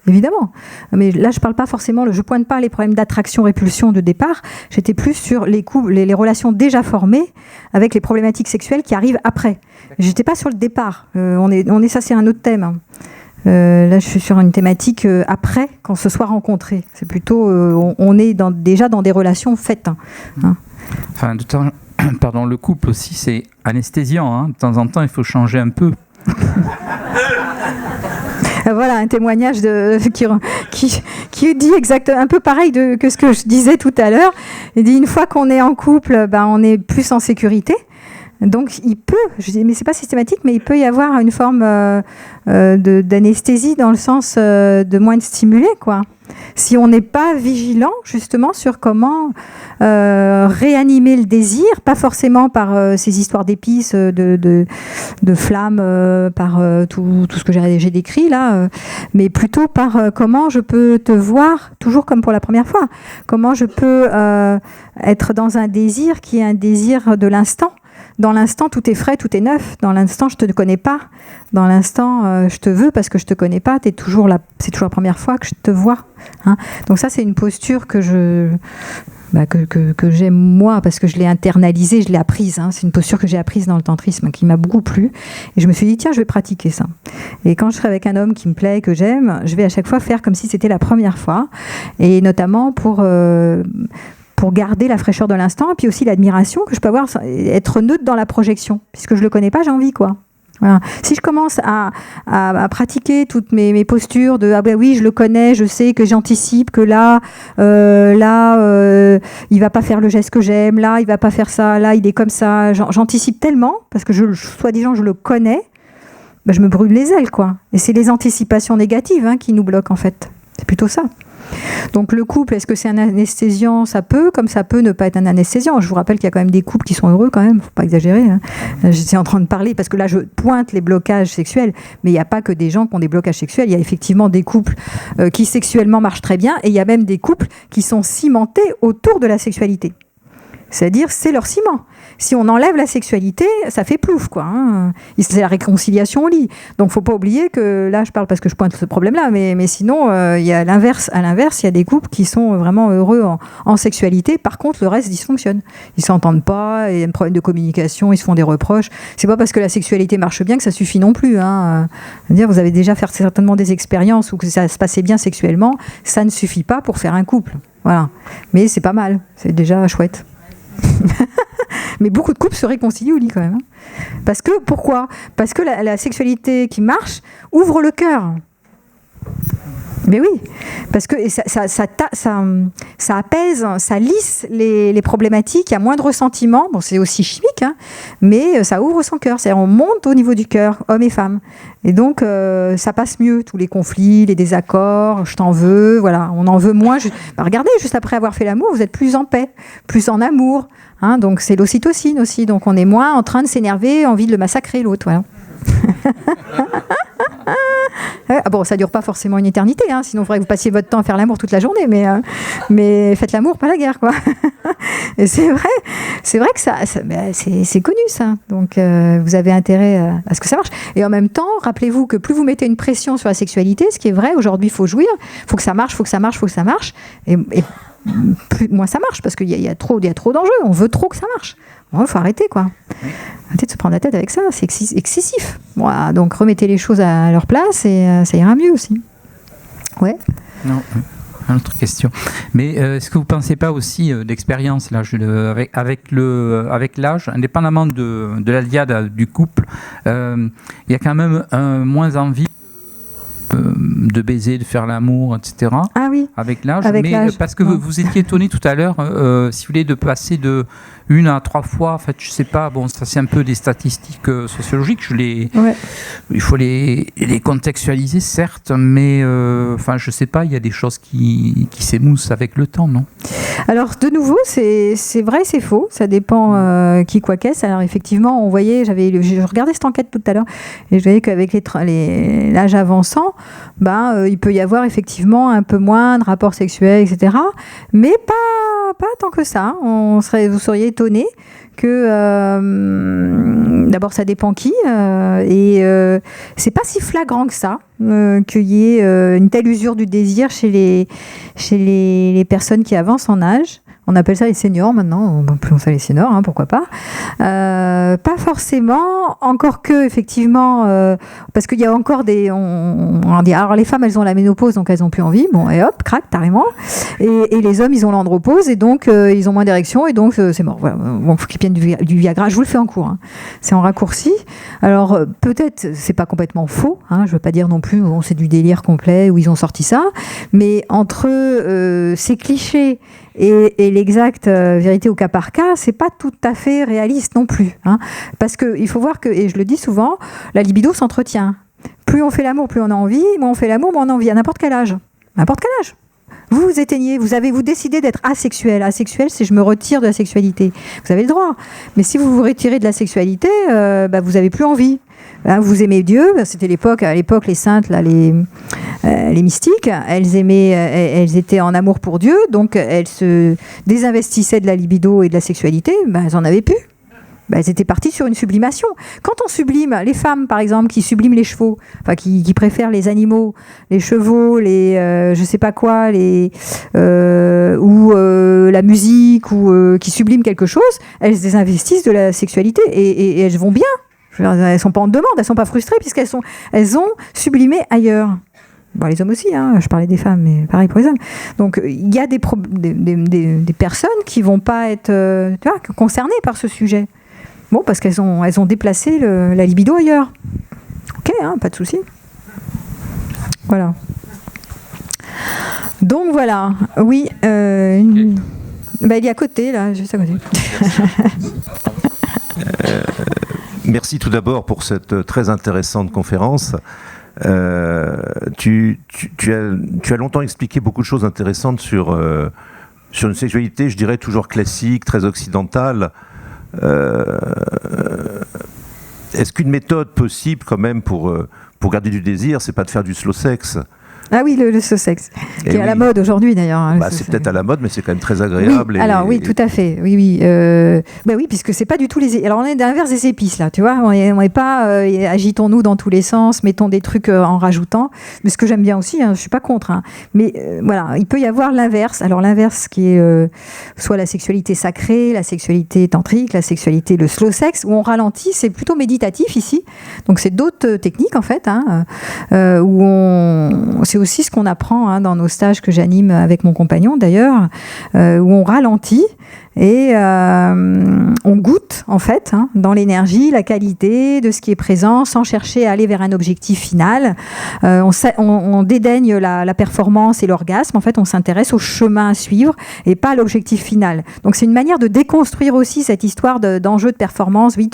S1: évidemment. Mais là, je parle pas forcément, je pointe pas les problèmes d'attraction-répulsion de départ. J'étais plus sur les relations déjà formées avec les problématiques sexuelles qui arrivent après. J'étais pas sur le départ. Ça, c'est un autre thème. Là, je suis sur une thématique après, quand on se soit rencontrés. C'est plutôt, on est déjà dans des relations faites. Hein.
S2: Enfin, pardon, le couple aussi, c'est anesthésiant. Hein. De temps en temps, il faut changer un peu.
S1: Voilà, un témoignage qui dit exactement un peu pareil que ce que je disais tout à l'heure. Il dit une fois qu'on est en couple, on est plus en sécurité. Donc il peut, je dis, mais c'est pas systématique, mais il peut y avoir une forme d'anesthésie dans le sens de moins de stimuler, quoi. Si on n'est pas vigilant justement sur comment réanimer le désir, pas forcément par ces histoires d'épices, de flammes, par tout ce que j'ai décrit là, mais plutôt par comment je peux te voir toujours comme pour la première fois, comment je peux être dans un désir qui est un désir de l'instant. Dans l'instant, tout est frais, tout est neuf. Dans l'instant, je te connais pas. Dans l'instant, je te veux parce que je te connais pas. C'est toujours la première fois que je te vois. Hein. Donc ça, c'est une posture que j'aime moi parce que je l'ai internalisée, je l'ai apprise. Hein. C'est une posture que j'ai apprise dans le tantrisme qui m'a beaucoup plu. Et je me suis dit, tiens, je vais pratiquer ça. Et quand je serai avec un homme qui me plaît, que j'aime, je vais à chaque fois faire comme si c'était la première fois. Et notamment pour garder la fraîcheur de l'instant, et puis aussi l'admiration que je peux avoir, être neutre dans la projection. Puisque je ne le connais pas, j'ai envie, quoi. Voilà. Si je commence à pratiquer toutes mes postures de « Ah ben oui, je le connais, je sais que j'anticipe, que là, il ne va pas faire le geste que j'aime, là, il ne va pas faire ça, là, il est comme ça. » J'anticipe tellement, parce que soi-disant, je le connais, je me brûle les ailes, quoi. Et c'est les anticipations négatives qui nous bloquent, en fait. C'est plutôt ça. Donc le couple, est-ce que c'est un anesthésiant? Ça peut, comme ça peut ne pas être un anesthésiant. Je vous rappelle qu'il y a quand même des couples qui sont heureux quand même, faut pas exagérer. Hein. J'étais en train de parler, parce que là je pointe les blocages sexuels, mais il n'y a pas que des gens qui ont des blocages sexuels, il y a effectivement des couples qui sexuellement marchent très bien, et il y a même des couples qui sont cimentés autour de la sexualité. C'est-à-dire, c'est leur ciment. Si on enlève la sexualité, ça fait plouf, quoi. Hein. C'est la réconciliation au lit. Donc, faut pas oublier que, là, je parle parce que je pointe ce problème-là, mais sinon, il y a l'inverse. À l'inverse, il y a des couples qui sont vraiment heureux en sexualité. Par contre, le reste dysfonctionne. Ils s'entendent pas, il y a un problème de communication, ils se font des reproches. C'est pas parce que la sexualité marche bien que ça suffit non plus. Hein. Dire, vous avez déjà fait certainement des expériences où que ça se passait bien sexuellement, ça ne suffit pas pour faire un couple. Voilà. Mais c'est pas mal, c'est déjà chouette. Mais beaucoup de couples se réconcilient au lit quand même. Hein. Parce que, pourquoi ? Parce que la sexualité qui marche ouvre le cœur. Mais oui, parce que ça apaise, ça lisse les problématiques, il y a moins de ressentiment, bon c'est aussi chimique, hein, mais ça ouvre son cœur, c'est-à-dire on monte au niveau du cœur, hommes et femmes. Et donc ça passe mieux, tous les conflits, les désaccords, je t'en veux, voilà, on en veut moins. Regardez, juste après avoir fait l'amour, vous êtes plus en paix, plus en amour, hein, donc c'est l'ocytocine aussi, donc on est moins en train de s'énerver, envie de le massacrer l'autre, voilà. Ah bon, ça dure pas forcément une éternité, hein, sinon il faudrait que vous passiez votre temps à faire l'amour toute la journée, mais faites l'amour, pas la guerre, quoi. Et c'est vrai que c'est connu ça. Donc vous avez intérêt à ce que ça marche. Et en même temps, rappelez-vous que plus vous mettez une pression sur la sexualité, ce qui est vrai, aujourd'hui il faut jouir, il faut que ça marche, et moins ça marche, parce qu'il y a trop d'enjeux, on veut trop que ça marche. Bon, il faut arrêter, quoi. Arrêtez de se prendre la tête avec ça, c'est excessif. Voilà, donc remettez les choses à leur place et ça ira mieux aussi. Ouais.
S2: Non, une autre question. Mais est-ce que vous ne pensez pas aussi d'expérience là, avec l'âge, indépendamment de la liade du couple, il y a quand même moins envie de baiser, de faire l'amour, etc.
S1: Ah oui.
S2: Avec l'âge. Mais parce que vous étiez étonné tout à l'heure, si vous voulez, de passer de 1 à 3 fois. En fait, je sais pas. Bon, ça c'est un peu des statistiques sociologiques. Il faut les contextualiser, certes, mais enfin, je sais pas. Il y a des choses qui s'émoussent avec le temps, non ?
S1: Alors, de nouveau, c'est vrai, c'est faux. Ça dépend qui quoi qu'est-ce. Alors, effectivement, on voyait, je regardais cette enquête tout à l'heure, et je voyais qu'avec l'âge avançant, il peut y avoir effectivement un peu moins de rapports sexuels, etc. Mais pas tant que ça. Vous seriez étonné que d'abord ça dépend qui et c'est pas si flagrant que ça qu'il y ait une telle usure du désir chez les personnes qui avancent en âge. On appelle ça les seniors maintenant, on appelle ça les seniors, hein, pourquoi pas. Pas forcément, encore que effectivement, parce qu'il y a encore on dit, alors les femmes elles ont la ménopause donc elles ont plus envie, bon et hop, crac, carrément. Et les hommes ils ont l'andropause et donc ils ont moins d'érection et donc c'est mort. Voilà. Bon, faut qu'ils prennent du Viagra, je vous le fais en cours, hein. C'est en raccourci. Alors peut-être c'est pas complètement faux, hein, je veux pas dire non plus bon, c'est du délire complet où ils ont sorti ça, mais entre ces clichés et l'exacte vérité au cas par cas, c'est pas tout à fait réaliste non plus, hein. Parce que il faut voir que, et je le dis souvent, la libido s'entretient. Plus on fait l'amour, plus on a envie. Moins on fait l'amour, moins on a envie. À n'importe quel âge. N'importe quel âge. Vous vous éteignez, vous décidez d'être asexuel. Asexuel, c'est je me retire de la sexualité. Vous avez le droit. Mais si vous vous retirez de la sexualité, vous n'avez plus envie. Hein, vous aimez Dieu. C'était à l'époque, les saintes, là, les mystiques, elles étaient en amour pour Dieu, donc elles se désinvestissaient de la libido et de la sexualité. Elles n'en avaient plus. Elles étaient parties sur une sublimation. Quand on sublime, les femmes par exemple, qui subliment les chevaux, enfin qui préfèrent les animaux, les chevaux, les je sais pas quoi, ou la musique, ou qui subliment quelque chose, elles se désinvestissent de la sexualité et elles vont bien. Elles sont pas en demande, elles sont pas frustrées elles ont sublimé ailleurs. Bon, les hommes aussi, hein, je parlais des femmes, mais pareil pour les hommes. Donc il y a des personnes qui vont pas être concernées par ce sujet. Bon, parce qu'elles ont déplacé la libido ailleurs. Ok, hein, pas de souci. Voilà. Donc voilà, oui. Il est à côté, là, juste à côté.
S3: Merci tout d'abord pour cette très intéressante conférence. Tu as longtemps expliqué beaucoup de choses intéressantes sur une sexualité, je dirais, toujours classique, très occidentale. Est-ce qu'une méthode possible quand même pour garder du désir, c'est pas de faire du slow sex,
S1: Ah oui, le slow sex, qui est à la mode aujourd'hui d'ailleurs. Hein,
S3: c'est peut-être à la mode, mais c'est quand même très agréable.
S1: Oui, oui, tout à fait. Oui, oui. Oui, puisque c'est pas du tout les. Alors on est à l'inverse des épices là, tu vois. On est pas agitons-nous dans tous les sens, mettons des trucs en rajoutant. Mais ce que j'aime bien aussi, hein, je suis pas contre. Hein. Mais voilà, il peut y avoir l'inverse. Alors l'inverse qui est soit la sexualité sacrée, la sexualité tantrique, la sexualité le slow sex, où on ralentit. C'est plutôt méditatif ici. Donc c'est d'autres techniques en fait, hein, où c'est aussi ce qu'on apprend hein, dans nos stages que j'anime avec mon compagnon d'ailleurs, où on ralentit et on goûte en fait hein, dans l'énergie, la qualité de ce qui est présent sans chercher à aller vers un objectif final. On dédaigne la performance et l'orgasme. En fait, on s'intéresse au chemin à suivre et pas à l'objectif final. Donc c'est une manière de déconstruire aussi cette histoire d'enjeu de performance. Oui,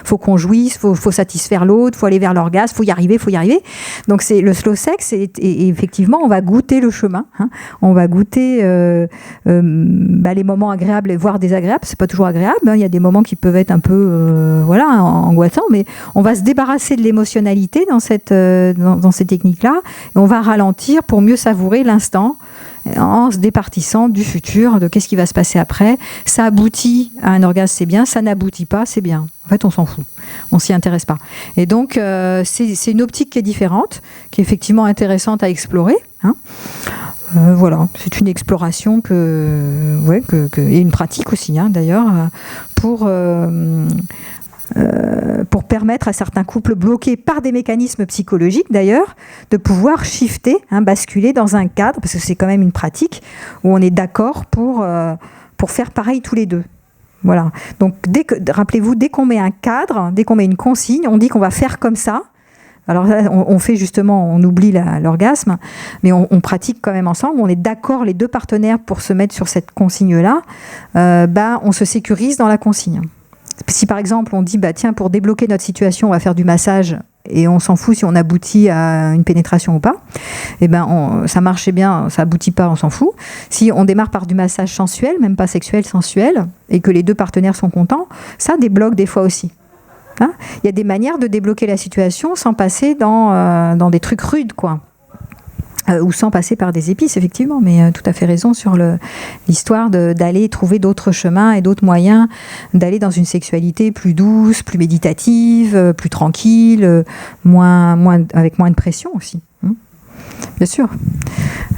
S1: faut qu'on jouisse, faut satisfaire l'autre, faut aller vers l'orgasme, faut y arriver. Donc c'est le slow sex et effectivement on va goûter le chemin. Hein. On va goûter les moments agréables voire désagréable, c'est pas toujours agréable, hein. Il y a des moments qui peuvent être un peu angoissants, mais on va se débarrasser de l'émotionnalité dans ces techniques-là et on va ralentir pour mieux savourer l'instant en se départissant du futur, de qu'est-ce qui va se passer après. Ça aboutit à un orgasme, c'est bien, ça n'aboutit pas, c'est bien. En fait, on s'en fout, on s'y intéresse pas. Et donc, c'est une optique qui est différente, qui est effectivement intéressante à explorer, hein. Voilà, c'est une exploration et une pratique aussi, hein, d'ailleurs, pour permettre à certains couples bloqués par des mécanismes psychologiques, d'ailleurs, de pouvoir shifter, hein, basculer dans un cadre, parce que c'est quand même une pratique où on est d'accord pour faire pareil tous les deux. Voilà. Donc, rappelez-vous, dès qu'on met un cadre, dès qu'on met une consigne, on dit qu'on va faire comme ça. Alors là, on fait justement, on oublie l'orgasme, mais on pratique quand même ensemble. On est d'accord, les deux partenaires, pour se mettre sur cette consigne-là. On se sécurise dans la consigne. Si par exemple, on dit, tiens, pour débloquer notre situation, on va faire du massage, et on s'en fout si on aboutit à une pénétration ou pas, ça marchait bien, ça aboutit pas, on s'en fout. Si on démarre par du massage sensuel, même pas sexuel, sensuel, et que les deux partenaires sont contents, ça débloque des fois aussi. Hein, il y a des manières de débloquer la situation sans passer dans des trucs rudes, quoi. Ou sans passer par des épices, effectivement. Mais tout à fait raison sur l'histoire d'aller trouver d'autres chemins et d'autres moyens d'aller dans une sexualité plus douce, plus méditative, plus tranquille, avec moins de pression aussi. Bien sûr.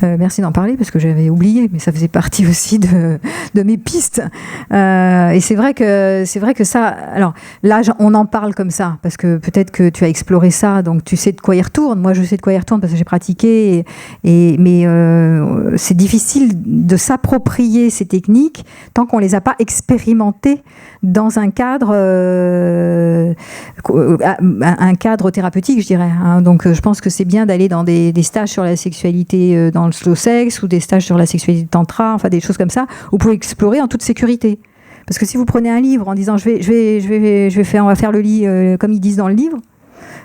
S1: Merci d'en parler parce que j'avais oublié, mais ça faisait partie aussi de mes pistes. Et c'est vrai que ça. Alors là, on en parle comme ça parce que peut-être que tu as exploré ça, donc tu sais de quoi il retourne. Moi, je sais de quoi il retourne parce que j'ai pratiqué. Mais c'est difficile de s'approprier ces techniques tant qu'on les a pas expérimentées dans un cadre thérapeutique, je dirais. Hein. Donc, je pense que c'est bien d'aller dans des stages sur la sexualité dans le slow sex ou des stages sur la sexualité tantra, enfin des choses comme ça, où vous pouvez explorer en toute sécurité. Parce que si vous prenez un livre en disant on va faire le lit comme ils disent dans le livre,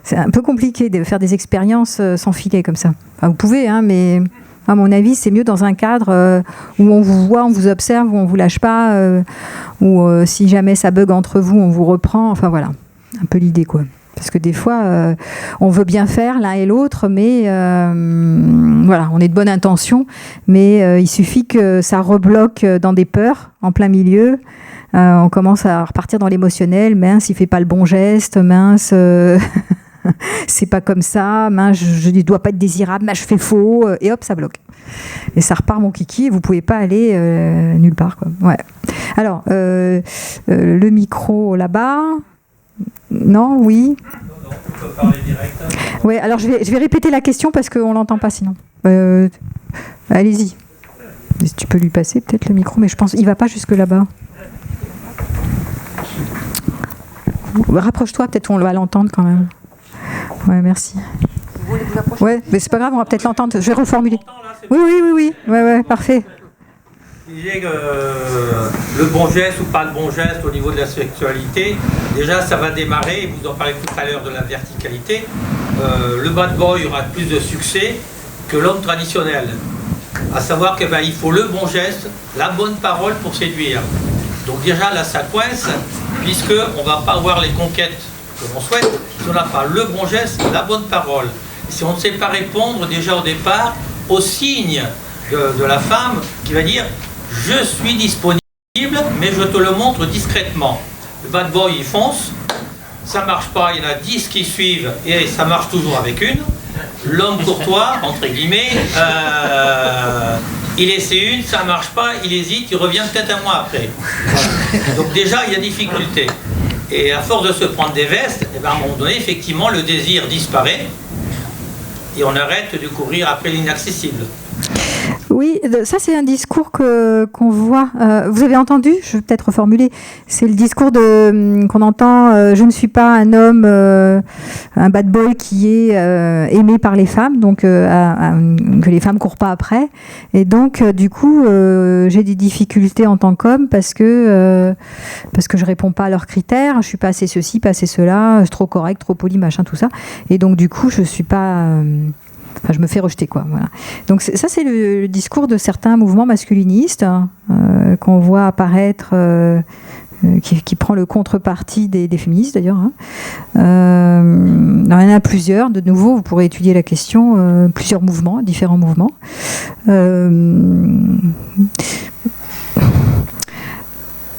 S1: c'est un peu compliqué de faire des expériences sans filet comme ça. Enfin, vous pouvez, hein, mais à mon avis, c'est mieux dans un cadre où on vous voit, on vous observe, où on vous lâche pas, où si jamais ça bug entre vous, on vous reprend. Enfin voilà, un peu l'idée, quoi. Parce que des fois, on veut bien faire l'un et l'autre, mais voilà, on est de bonne intention, mais il suffit que ça rebloque dans des peurs en plein milieu. On commence à repartir dans l'émotionnel. Mince, il fait pas le bon geste. Mince, c'est pas comme ça. Mince, je ne dois pas être désirable. Mince, je fais faux. Et hop, ça bloque. Et ça repart mon kiki. Et vous pouvez pas aller nulle part, quoi. Ouais. Alors, le micro là-bas. Non, oui.
S4: Non, on peut parler direct.
S1: Oui, alors je vais répéter la question parce qu'on l'entend pas sinon. Allez-y. Tu peux lui passer peut-être le micro, mais je pense qu'il va pas jusque là-bas. Rapproche-toi, peut-être on va l'entendre quand même. Ouais, merci.
S5: Vous voulez vous approcher ?
S1: Ouais, mais c'est pas grave, on va peut-être l'entendre. Je vais reformuler. Oui. Ouais, parfait.
S4: Vous disiez que le bon geste ou pas le bon geste au niveau de la sexualité, déjà ça va démarrer, vous en parlez tout à l'heure de la verticalité, le bad boy aura plus de succès que l'homme traditionnel. À savoir qu'il faut le bon geste, la bonne parole pour séduire. Donc déjà là ça coince, puisqu'on ne va pas avoir les conquêtes que l'on souhaite si on n'a pas le bon geste, la bonne parole. si on ne sait pas répondre déjà au départ aux signes de la femme qui va dire « je suis disponible, mais je te le montre discrètement ». Le bad boy, il fonce, ça marche pas, il y en a 10 qui suivent et ça marche toujours avec une. L'homme courtois, entre guillemets, il essaie une, ça marche pas, il hésite, il revient peut-être un mois après. Donc déjà, il y a difficulté. Et à force de se prendre des vestes, à un moment donné, effectivement, le désir disparaît et on arrête de courir après l'inaccessible.
S1: Oui, ça c'est un discours qu'on voit. Vous avez entendu, je vais peut-être reformuler, c'est le discours qu'on entend, je ne suis pas un homme, un bad boy qui est aimé par les femmes, donc que les femmes courent pas après. Et donc, du coup, j'ai des difficultés en tant qu'homme parce que je réponds pas à leurs critères, je suis pas assez ceci, pas assez cela, je suis trop correct, trop poli, machin, tout ça. Et donc, du coup, je suis pas... Enfin, je me fais rejeter, quoi. Voilà. Donc ça, c'est le discours de certains mouvements masculinistes qu'on voit apparaître, qui prend le contrepartie des féministes, d'ailleurs. Il y en a plusieurs. De nouveau, vous pourrez étudier la question, plusieurs mouvements, différents mouvements.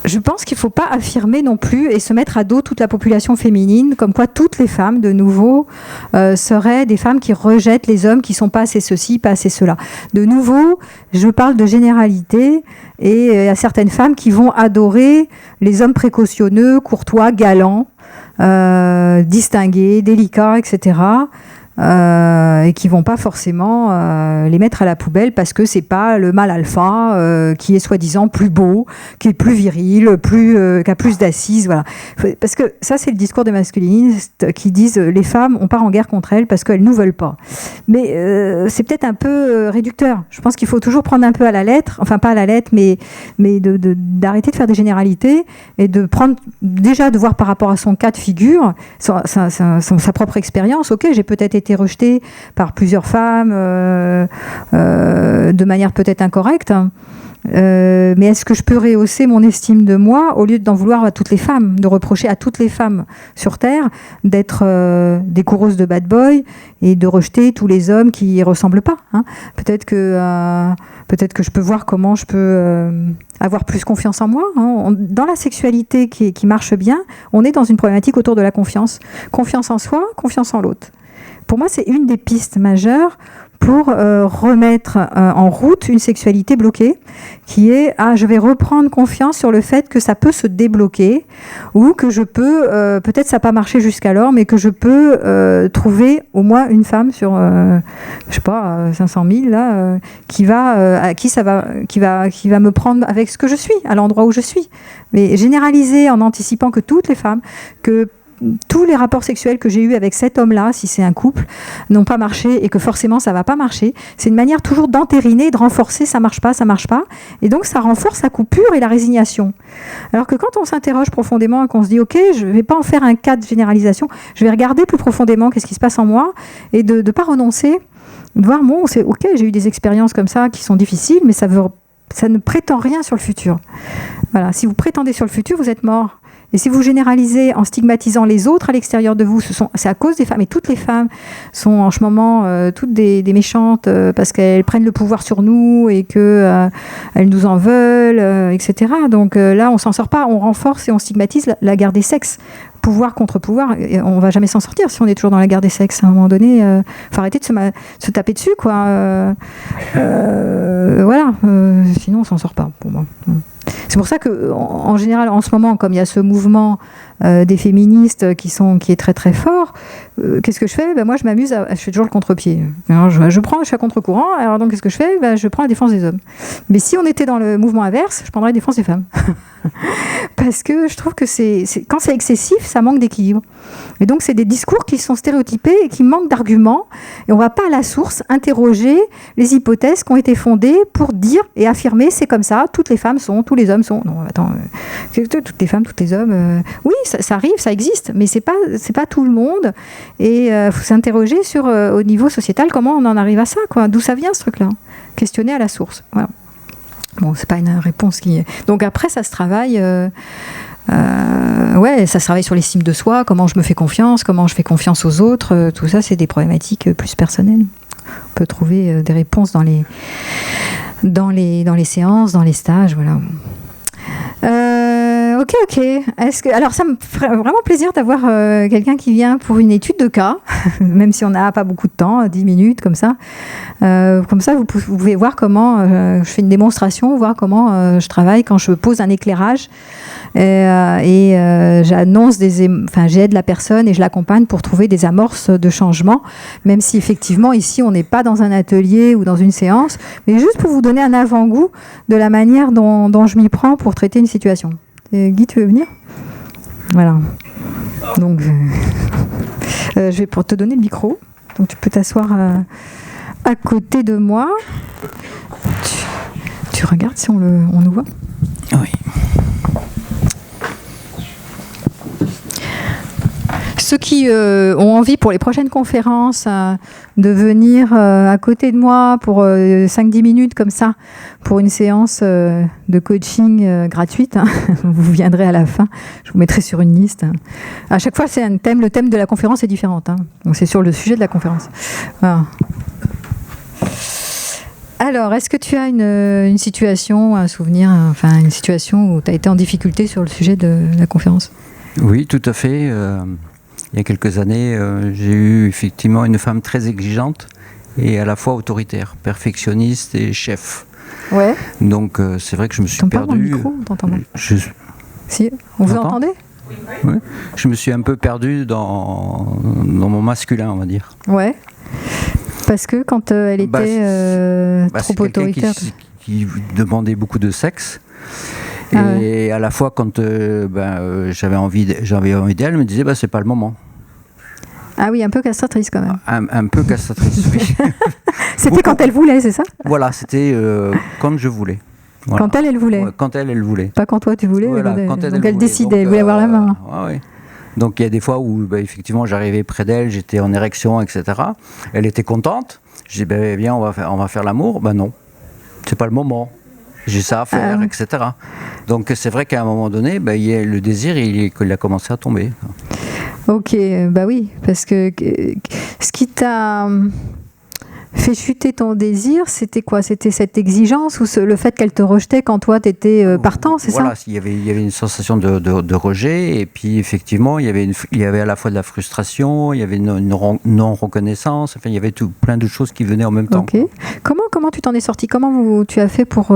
S1: Je pense qu'il ne faut pas affirmer non plus et se mettre à dos toute la population féminine, comme quoi toutes les femmes, de nouveau, seraient des femmes qui rejettent les hommes qui ne sont pas assez ceci, pas assez cela. De nouveau, je parle de généralité et il y a certaines femmes qui vont adorer les hommes précautionneux, courtois, galants, distingués, délicats, etc., et qui vont pas forcément les mettre à la poubelle parce que c'est pas le mâle alpha qui est soi-disant plus beau, qui est plus viril, qui a plus d'assises, voilà. Parce que ça, c'est le discours des masculinistes qui disent les femmes, on part en guerre contre elles parce qu'elles nous veulent pas. Mais c'est peut-être un peu réducteur. Je pense qu'il faut toujours prendre un peu à la lettre, enfin pas à la lettre, mais d'arrêter de faire des généralités et de prendre déjà de voir par rapport à son cas de figure, sa propre expérience. Ok, j'ai peut-être été rejetée par plusieurs femmes de manière peut-être incorrecte, mais est-ce que je peux rehausser mon estime de moi au lieu d'en vouloir à toutes les femmes, de reprocher à toutes les femmes sur Terre d'être des coureuses de bad boy et de rejeter tous les hommes qui y ressemblent pas, hein. Peut-être que je peux voir comment je peux avoir plus confiance en moi, hein. Dans la sexualité qui marche bien, on est dans une problématique autour de la confiance. Confiance en soi, confiance en l'autre. Pour moi, c'est une des pistes majeures pour remettre en route une sexualité bloquée, qui est je vais reprendre confiance sur le fait que ça peut se débloquer, ou que je peux, peut-être ça n'a pas marché jusqu'alors, mais que je peux trouver au moins une femme sur, je sais pas, 500 000 là, qui va me prendre avec ce que je suis, à l'endroit où je suis. Mais généraliser en anticipant que toutes les femmes, que tous les rapports sexuels que j'ai eus avec cet homme-là, si c'est un couple, n'ont pas marché et que forcément ça va pas marcher. C'est une manière toujours d'entériner, de renforcer, ça marche pas. Et donc ça renforce la coupure et la résignation. Alors que quand on s'interroge profondément et qu'on se dit ok, je vais pas en faire un cas de généralisation, je vais regarder plus profondément qu'est-ce qui se passe en moi et de pas renoncer, de voir bon, c'est ok, j'ai eu des expériences comme ça qui sont difficiles, mais ça ne prétend rien sur le futur. Voilà, si vous prétendez sur le futur, vous êtes mort. Et si vous généralisez en stigmatisant les autres à l'extérieur de vous, c'est à cause des femmes. Et toutes les femmes sont en ce moment toutes des méchantes parce qu'elles prennent le pouvoir sur nous et qu'elles nous en veulent, etc. Donc là, on s'en sort pas. On renforce et on stigmatise la guerre des sexes. Pouvoir contre pouvoir. Et on va jamais s'en sortir si on est toujours dans la guerre des sexes. À un moment donné, faut arrêter de se taper dessus, quoi. Voilà. Sinon, on s'en sort pas, pour moi. C'est pour ça que, en général, en ce moment, comme il y a ce mouvement des féministes qui est très très fort, qu'est-ce que je fais ? Moi, je m'amuse, je fais toujours le contre-pied. Alors, je suis à contre-courant. Alors donc, qu'est-ce que je fais ? Je prends la défense des hommes. Mais si on était dans le mouvement inverse, je prendrais la défense des femmes. Parce que je trouve que quand c'est excessif, ça manque d'équilibre. Et donc, c'est des discours qui sont stéréotypés et qui manquent d'arguments. Et on ne va pas à la source interroger les hypothèses qui ont été fondées pour dire et affirmer c'est comme ça, toutes les femmes sont, tous les hommes sont. Non, attends, toutes les femmes, tous les hommes. Oui, ça arrive, ça existe, mais c'est pas tout le monde. Et faut s'interroger sur, au niveau sociétal, comment on en arrive à ça, quoi. D'où ça vient ce truc-là ? Questionner à la source. Voilà. Bon, c'est pas une réponse qui. Donc après, ça se travaille. ouais, ça se travaille sur l'estime de soi, comment je me fais confiance, comment je fais confiance aux autres. Tout ça, c'est des problématiques plus personnelles. On peut trouver des réponses dans les séances, dans les stages, voilà. Ok. Alors, ça me ferait vraiment plaisir d'avoir quelqu'un qui vient pour une étude de cas, même si on n'a pas beaucoup de temps, 10 minutes, comme ça. Comme ça, vous pouvez voir comment je fais une démonstration, voir comment je travaille quand je pose un éclairage. J'annonce j'aide la personne et je l'accompagne pour trouver des amorces de changement, même si effectivement ici on n'est pas dans un atelier ou dans une séance, mais juste pour vous donner un avant-goût de la manière dont je m'y prends pour traiter une situation. Guy, tu veux venir ? Voilà. Donc, je vais pour te donner le micro, donc tu peux t'asseoir à côté de moi. Tu regardes si on nous voit ?
S5: Oui.
S1: Ceux qui ont envie pour les prochaines conférences de venir à côté de moi pour 5-10 minutes comme ça, pour une séance de coaching gratuite, vous viendrez à la fin, je vous mettrai sur une liste. À chaque fois, c'est un thème, le thème de la conférence est différent, donc c'est sur le sujet de la conférence. Voilà. Alors, est-ce que tu as une situation, un souvenir, une situation où tu as été en difficulté sur le sujet de la conférence ?
S5: Oui, tout à fait. Il y a quelques années, j'ai eu effectivement une femme très exigeante et à la fois autoritaire, perfectionniste et chef.
S1: Ouais.
S5: Donc c'est vrai que je me suis perdu.
S1: Dans le micro, on t'entend pas. Si, vous entendez ?
S5: Oui. Je me suis un peu perdu dans mon masculin, on va dire. Ouais.
S1: Parce que quand elle était trop autoritaire.
S5: Qui demandait beaucoup de sexe. Et à la fois, quand j'avais envie d'elle, elle me disait c'est pas le moment.
S1: Ah oui, un peu castratrice quand même.
S5: Un peu castratrice, oui.
S1: C'était quand elle voulait, c'est ça ?
S5: Voilà, c'était quand je voulais. Voilà.
S1: Quand elle voulait.
S5: Ouais, quand elle voulait.
S1: Pas quand toi tu voulais.
S5: Voilà,
S1: donc elle
S5: voulait.
S1: décidait, elle voulait avoir la main.
S5: Ouais. Donc il y a des fois où effectivement j'arrivais près d'elle, j'étais en érection, etc. Elle était contente. Je dis viens, on va faire l'amour. Non, c'est pas le moment. J'ai ça à faire, etc. Donc c'est vrai qu'à un moment donné, le désir, il a commencé à tomber.
S1: Ok, oui, parce que ce qui t'a fait chuter ton désir, c'était quoi ? C'était cette exigence ou le fait qu'elle te rejetait quand toi t'étais partant, c'est ça ?
S5: Voilà, il y avait une sensation de rejet, et puis effectivement, il y avait à la fois de la frustration, il y avait une non-reconnaissance, il y avait plein de choses qui venaient en même temps.
S1: Ok. Comment tu t'en es sorti ? Comment tu as fait pour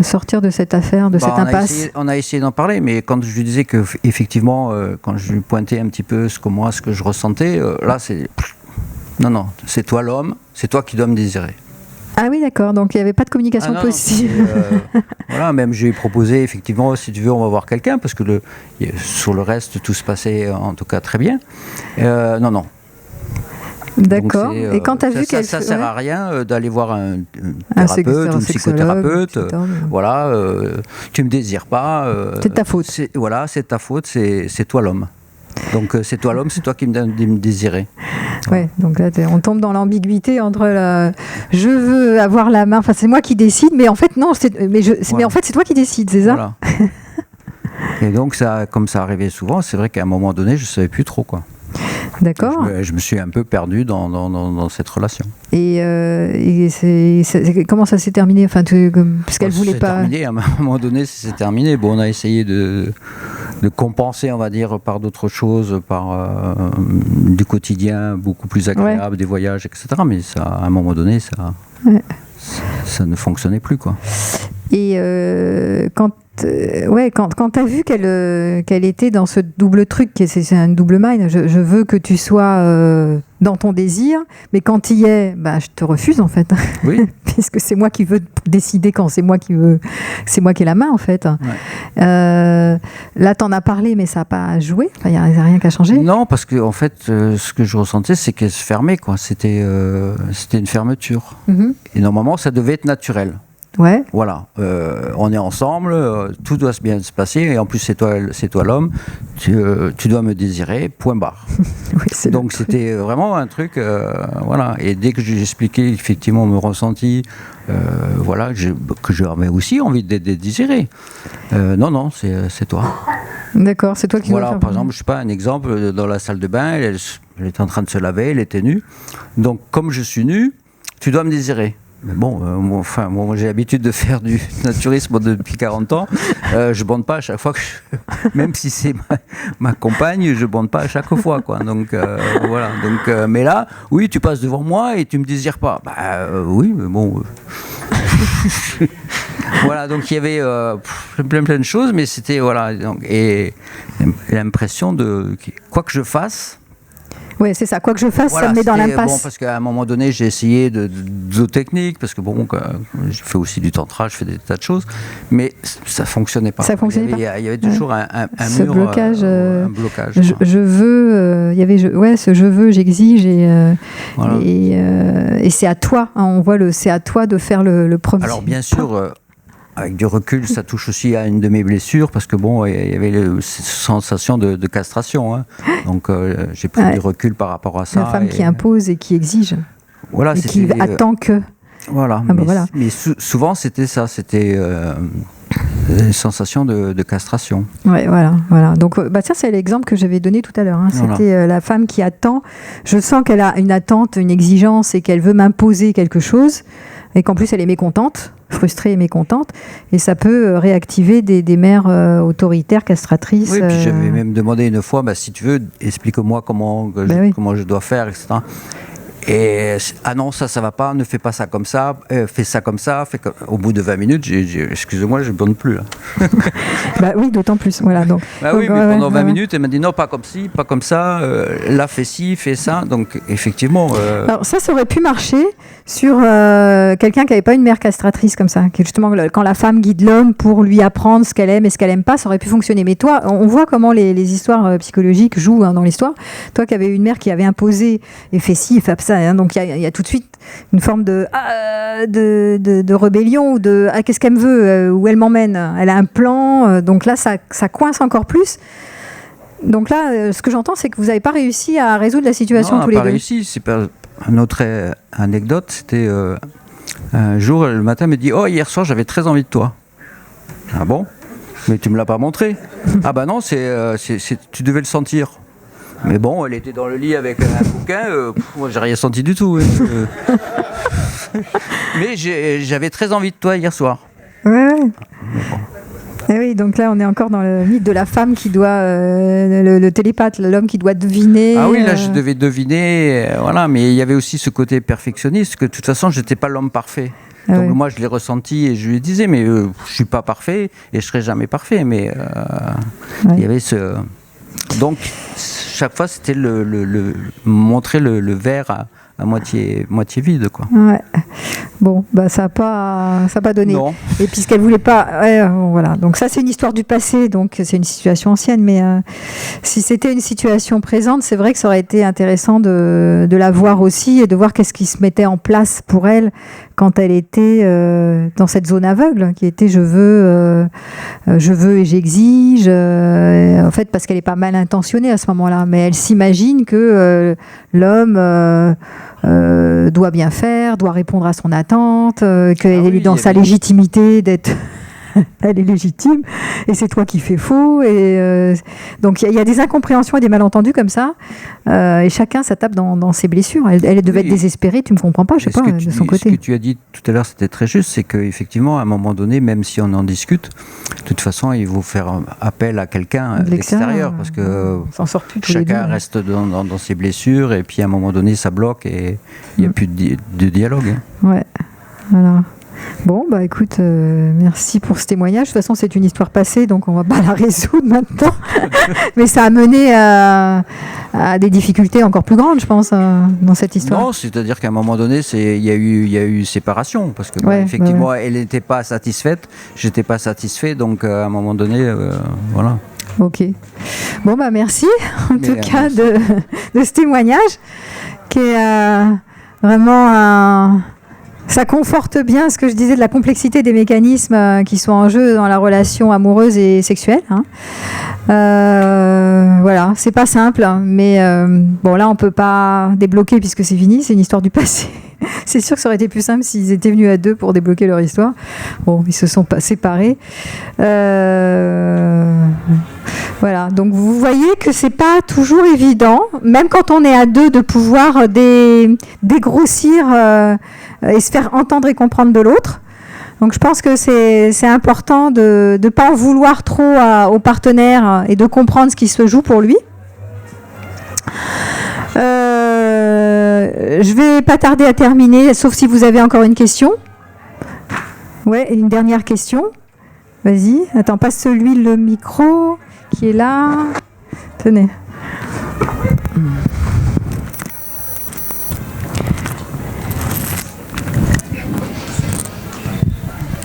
S1: sortir de cette affaire, de cette impasse ?
S5: On a essayé d'en parler, mais quand je lui disais que effectivement, quand je lui pointais un petit peu ce que je ressentais, là c'est... Non, c'est toi l'homme, c'est toi qui dois me désirer.
S1: Ah oui, d'accord, donc il n'y avait pas de communication possible.
S5: Voilà, même je lui ai proposé, effectivement, si tu veux, on va voir quelqu'un, parce que sur le reste, tout se passait en tout cas très bien. Non.
S1: D'accord, et quand tu as vu qu'elle...
S5: Ça ne sert à rien d'aller voir un thérapeute ou un psychothérapeute. Voilà, tu ne me désires pas.
S1: C'est de ta faute.
S5: C'est de ta faute, c'est toi l'homme. Donc c'est toi l'homme, c'est toi qui me désirais.
S1: Ouais, donc là on tombe dans l'ambiguïté entre je veux avoir la main, c'est moi qui décide, mais en fait non, mais en fait c'est toi qui décides, c'est ça.
S5: Voilà. Et donc comme ça arrivait souvent, c'est vrai qu'à un moment donné, je savais plus trop quoi.
S1: D'accord.
S5: Je me suis un peu perdu dans cette relation.
S1: Et comment ça s'est terminé ? Parce qu'elle voulait pas.
S5: Terminé, à un moment donné, c'est terminé. Bon, on a essayé de compenser, on va dire, par d'autres choses, par du quotidien beaucoup plus agréable, des voyages, etc. Mais ça, à un moment donné, ça ne fonctionnait plus, quoi.
S1: Et quand tu as vu qu'elle était dans ce double truc, c'est un double mind, je veux que tu sois dans ton désir, mais quand tu y es, je te refuse en fait.
S5: Oui.
S1: Puisque c'est moi qui veux décider quand c'est moi qui ai la main en fait. Ouais. Là, tu en as parlé, mais ça n'a pas joué, il n'y a rien qu'à changer.
S5: Non, parce que en fait, ce que je ressentais, c'est qu'elle se fermait, quoi. C'était une fermeture. Mm-hmm. Et normalement, ça devait être naturel.
S1: Ouais.
S5: Voilà, on est ensemble, tout doit bien se passer, et en plus c'est toi l'homme, tu dois me désirer, point barre. Oui, donc c'était vraiment un truc, voilà. Et dès que j'ai expliqué effectivement mon ressenti, voilà, que j'avais aussi envie d'être désiré. Non, c'est toi.
S1: D'accord, c'est toi qui dois
S5: Voilà,
S1: faire.
S5: par exemple, je sais pas, un exemple, dans la salle de bain, elle était en train de se laver, elle était nue. Donc, comme je suis nu, tu dois me désirer. Mais bon, moi j'ai l'habitude de faire du naturisme depuis 40 ans. Je bande pas à chaque fois même si c'est ma compagne, je bande pas à chaque fois, quoi. Donc voilà. Donc, mais là, oui, tu passes devant moi et tu me désires pas. Bah oui, mais bon. Voilà, donc il y avait plein de choses, mais c'était voilà. Donc, et l'impression de quoi que je fasse.
S1: Oui, c'est ça. Quoi que je fasse,
S5: Voilà,
S1: ça me met dans l'impasse.
S5: Bon, parce qu'à un moment donné, j'ai essayé de zootechnique, parce que bon, je fais aussi du tantra, je fais des tas de choses, mais ça fonctionnait pas.
S1: Ça fonctionnait
S5: pas. Il y avait toujours un
S1: ce
S5: mur,
S1: blocage.
S5: un blocage.
S1: Je veux. Il y avait ce je veux, j'exige,
S5: Voilà.
S1: et c'est à toi. Hein, on voit c'est à toi de faire le premier.
S5: Alors bien sûr. Avec du recul, ça touche aussi à une de mes blessures, parce que bon, il y avait cette sensation de castration. Hein. Donc j'ai pris du recul par rapport à ça.
S1: La femme qui impose et qui exige.
S5: Voilà,
S1: et qui attend que.
S5: Voilà. Mais souvent c'était ça, c'était une sensation de castration.
S1: Ouais, voilà. Donc ça c'est l'exemple que j'avais donné tout à l'heure. Hein.
S5: Voilà.
S1: C'était la femme qui attend. Je sens qu'elle a une attente, une exigence et qu'elle veut m'imposer quelque chose. Et qu'en plus elle est mécontente, frustrée et mécontente, et ça peut réactiver des mères autoritaires, castratrices.
S5: Oui, puis j'avais même demandé une fois, si tu veux, explique-moi comment je dois faire, etc. Et ah non, ça va pas, ne fais pas ça comme ça, fais ça comme ça. Au bout de 20 minutes, excusez-moi, je ne bande plus. Là.
S1: Oui, d'autant plus. Voilà, donc,
S5: oui, mais pendant 20 minutes, elle m'a dit non, pas comme ci, pas comme ça, là, fais ci, fais ça. Donc, effectivement.
S1: Alors, ça aurait pu marcher sur quelqu'un qui n'avait pas une mère castratrice comme ça, qui justement, quand la femme guide l'homme pour lui apprendre ce qu'elle aime et ce qu'elle n'aime pas, ça aurait pu fonctionner. Mais toi, on voit comment les histoires psychologiques jouent dans l'histoire. Toi qui avais une mère qui avait imposé et fait ci, fait ça. Hein, donc il y a tout de suite une forme de rébellion ou de qu'est-ce qu'elle me veut, où elle m'emmène. Elle a un plan, donc là ça coince encore plus. Donc là, ce que j'entends, c'est que vous n'avez pas réussi à résoudre la situation tous les deux.
S5: Non, pas réussi. C'est pas une autre anecdote. C'était un jour, le matin, elle me dit « Oh, hier soir, j'avais très envie de toi. » Ah bon ? Mais tu me l'as pas montré. Ah bah non, tu devais le sentir. Mais bon, elle était dans le lit avec un bouquin, moi j'ai rien senti du tout. Mais j'avais très envie de toi hier soir.
S1: Ouais. Et oui, donc là on est encore dans le mythe de la femme qui doit, le télépathe, l'homme qui doit deviner.
S5: Ah oui, là je devais deviner, voilà, mais il y avait aussi ce côté perfectionniste, que de toute façon je n'étais pas l'homme parfait. Donc moi je l'ai ressenti et je lui disais, mais je ne suis pas parfait et je ne serai jamais parfait. Mais il y avait ce... Donc, chaque fois, c'était montrer le verre à moitié vide, quoi.
S1: Ouais. Bon, ça n'a pas donné.
S5: Non.
S1: Et puisqu'elle voulait pas, voilà. Donc ça, c'est une histoire du passé, donc c'est une situation ancienne. Mais si c'était une situation présente, c'est vrai que ça aurait été intéressant de la voir aussi et de voir qu'est-ce qui se mettait en place pour elle quand elle était dans cette zone aveugle, qui était je veux et j'exige. En fait, parce qu'elle n'est pas mal intentionnée à ce moment-là, mais elle s'imagine que l'homme doit bien faire, doit répondre à son attente, qu'elle est dans sa légitimité d'être... Elle est légitime et c'est toi qui fais faux. Et donc il y a des incompréhensions et des malentendus comme ça. Et chacun ça tape dans ses blessures. Elle devait être désespérée. Tu me comprends pas, je sais pas, de son côté.
S5: Ce que tu as dit tout à l'heure, c'était très juste, c'est qu'effectivement, à un moment donné, même si on en discute, de toute façon, il faut faire appel à quelqu'un de l'extérieur parce que chacun reste dans ses blessures et puis à un moment donné, ça bloque et il n'y a plus de dialogue.
S1: Ouais, voilà. Bon, écoute, merci pour ce témoignage. De toute façon, c'est une histoire passée, donc on ne va pas la résoudre maintenant. Mais ça a mené à des difficultés encore plus grandes, je pense, dans cette histoire.
S5: Non, c'est-à-dire qu'à un moment donné, il y a eu séparation, parce que effectivement, elle n'était pas satisfaite, j'étais pas satisfait, donc à un moment donné, voilà.
S1: Ok. Bon, merci en tout cas de ce témoignage qui est vraiment ça conforte bien ce que je disais de la complexité des mécanismes qui sont en jeu dans la relation amoureuse et sexuelle. Voilà, c'est pas simple, mais bon là on peut pas débloquer puisque c'est fini, c'est une histoire du passé. C'est sûr que ça aurait été plus simple s'ils étaient venus à deux pour débloquer leur histoire. Bon, ils se sont pas séparés. Voilà, donc vous voyez que c'est pas toujours évident, même quand on est à deux, de pouvoir dégrossir et se faire entendre et comprendre de l'autre. Donc je pense que c'est important de ne pas en vouloir trop au partenaire et de comprendre ce qui se joue pour lui. Je vais pas tarder à terminer, sauf si vous avez encore une question. Ouais, une dernière question. Vas-y, attends, passe-lui le micro qui est là. Tenez.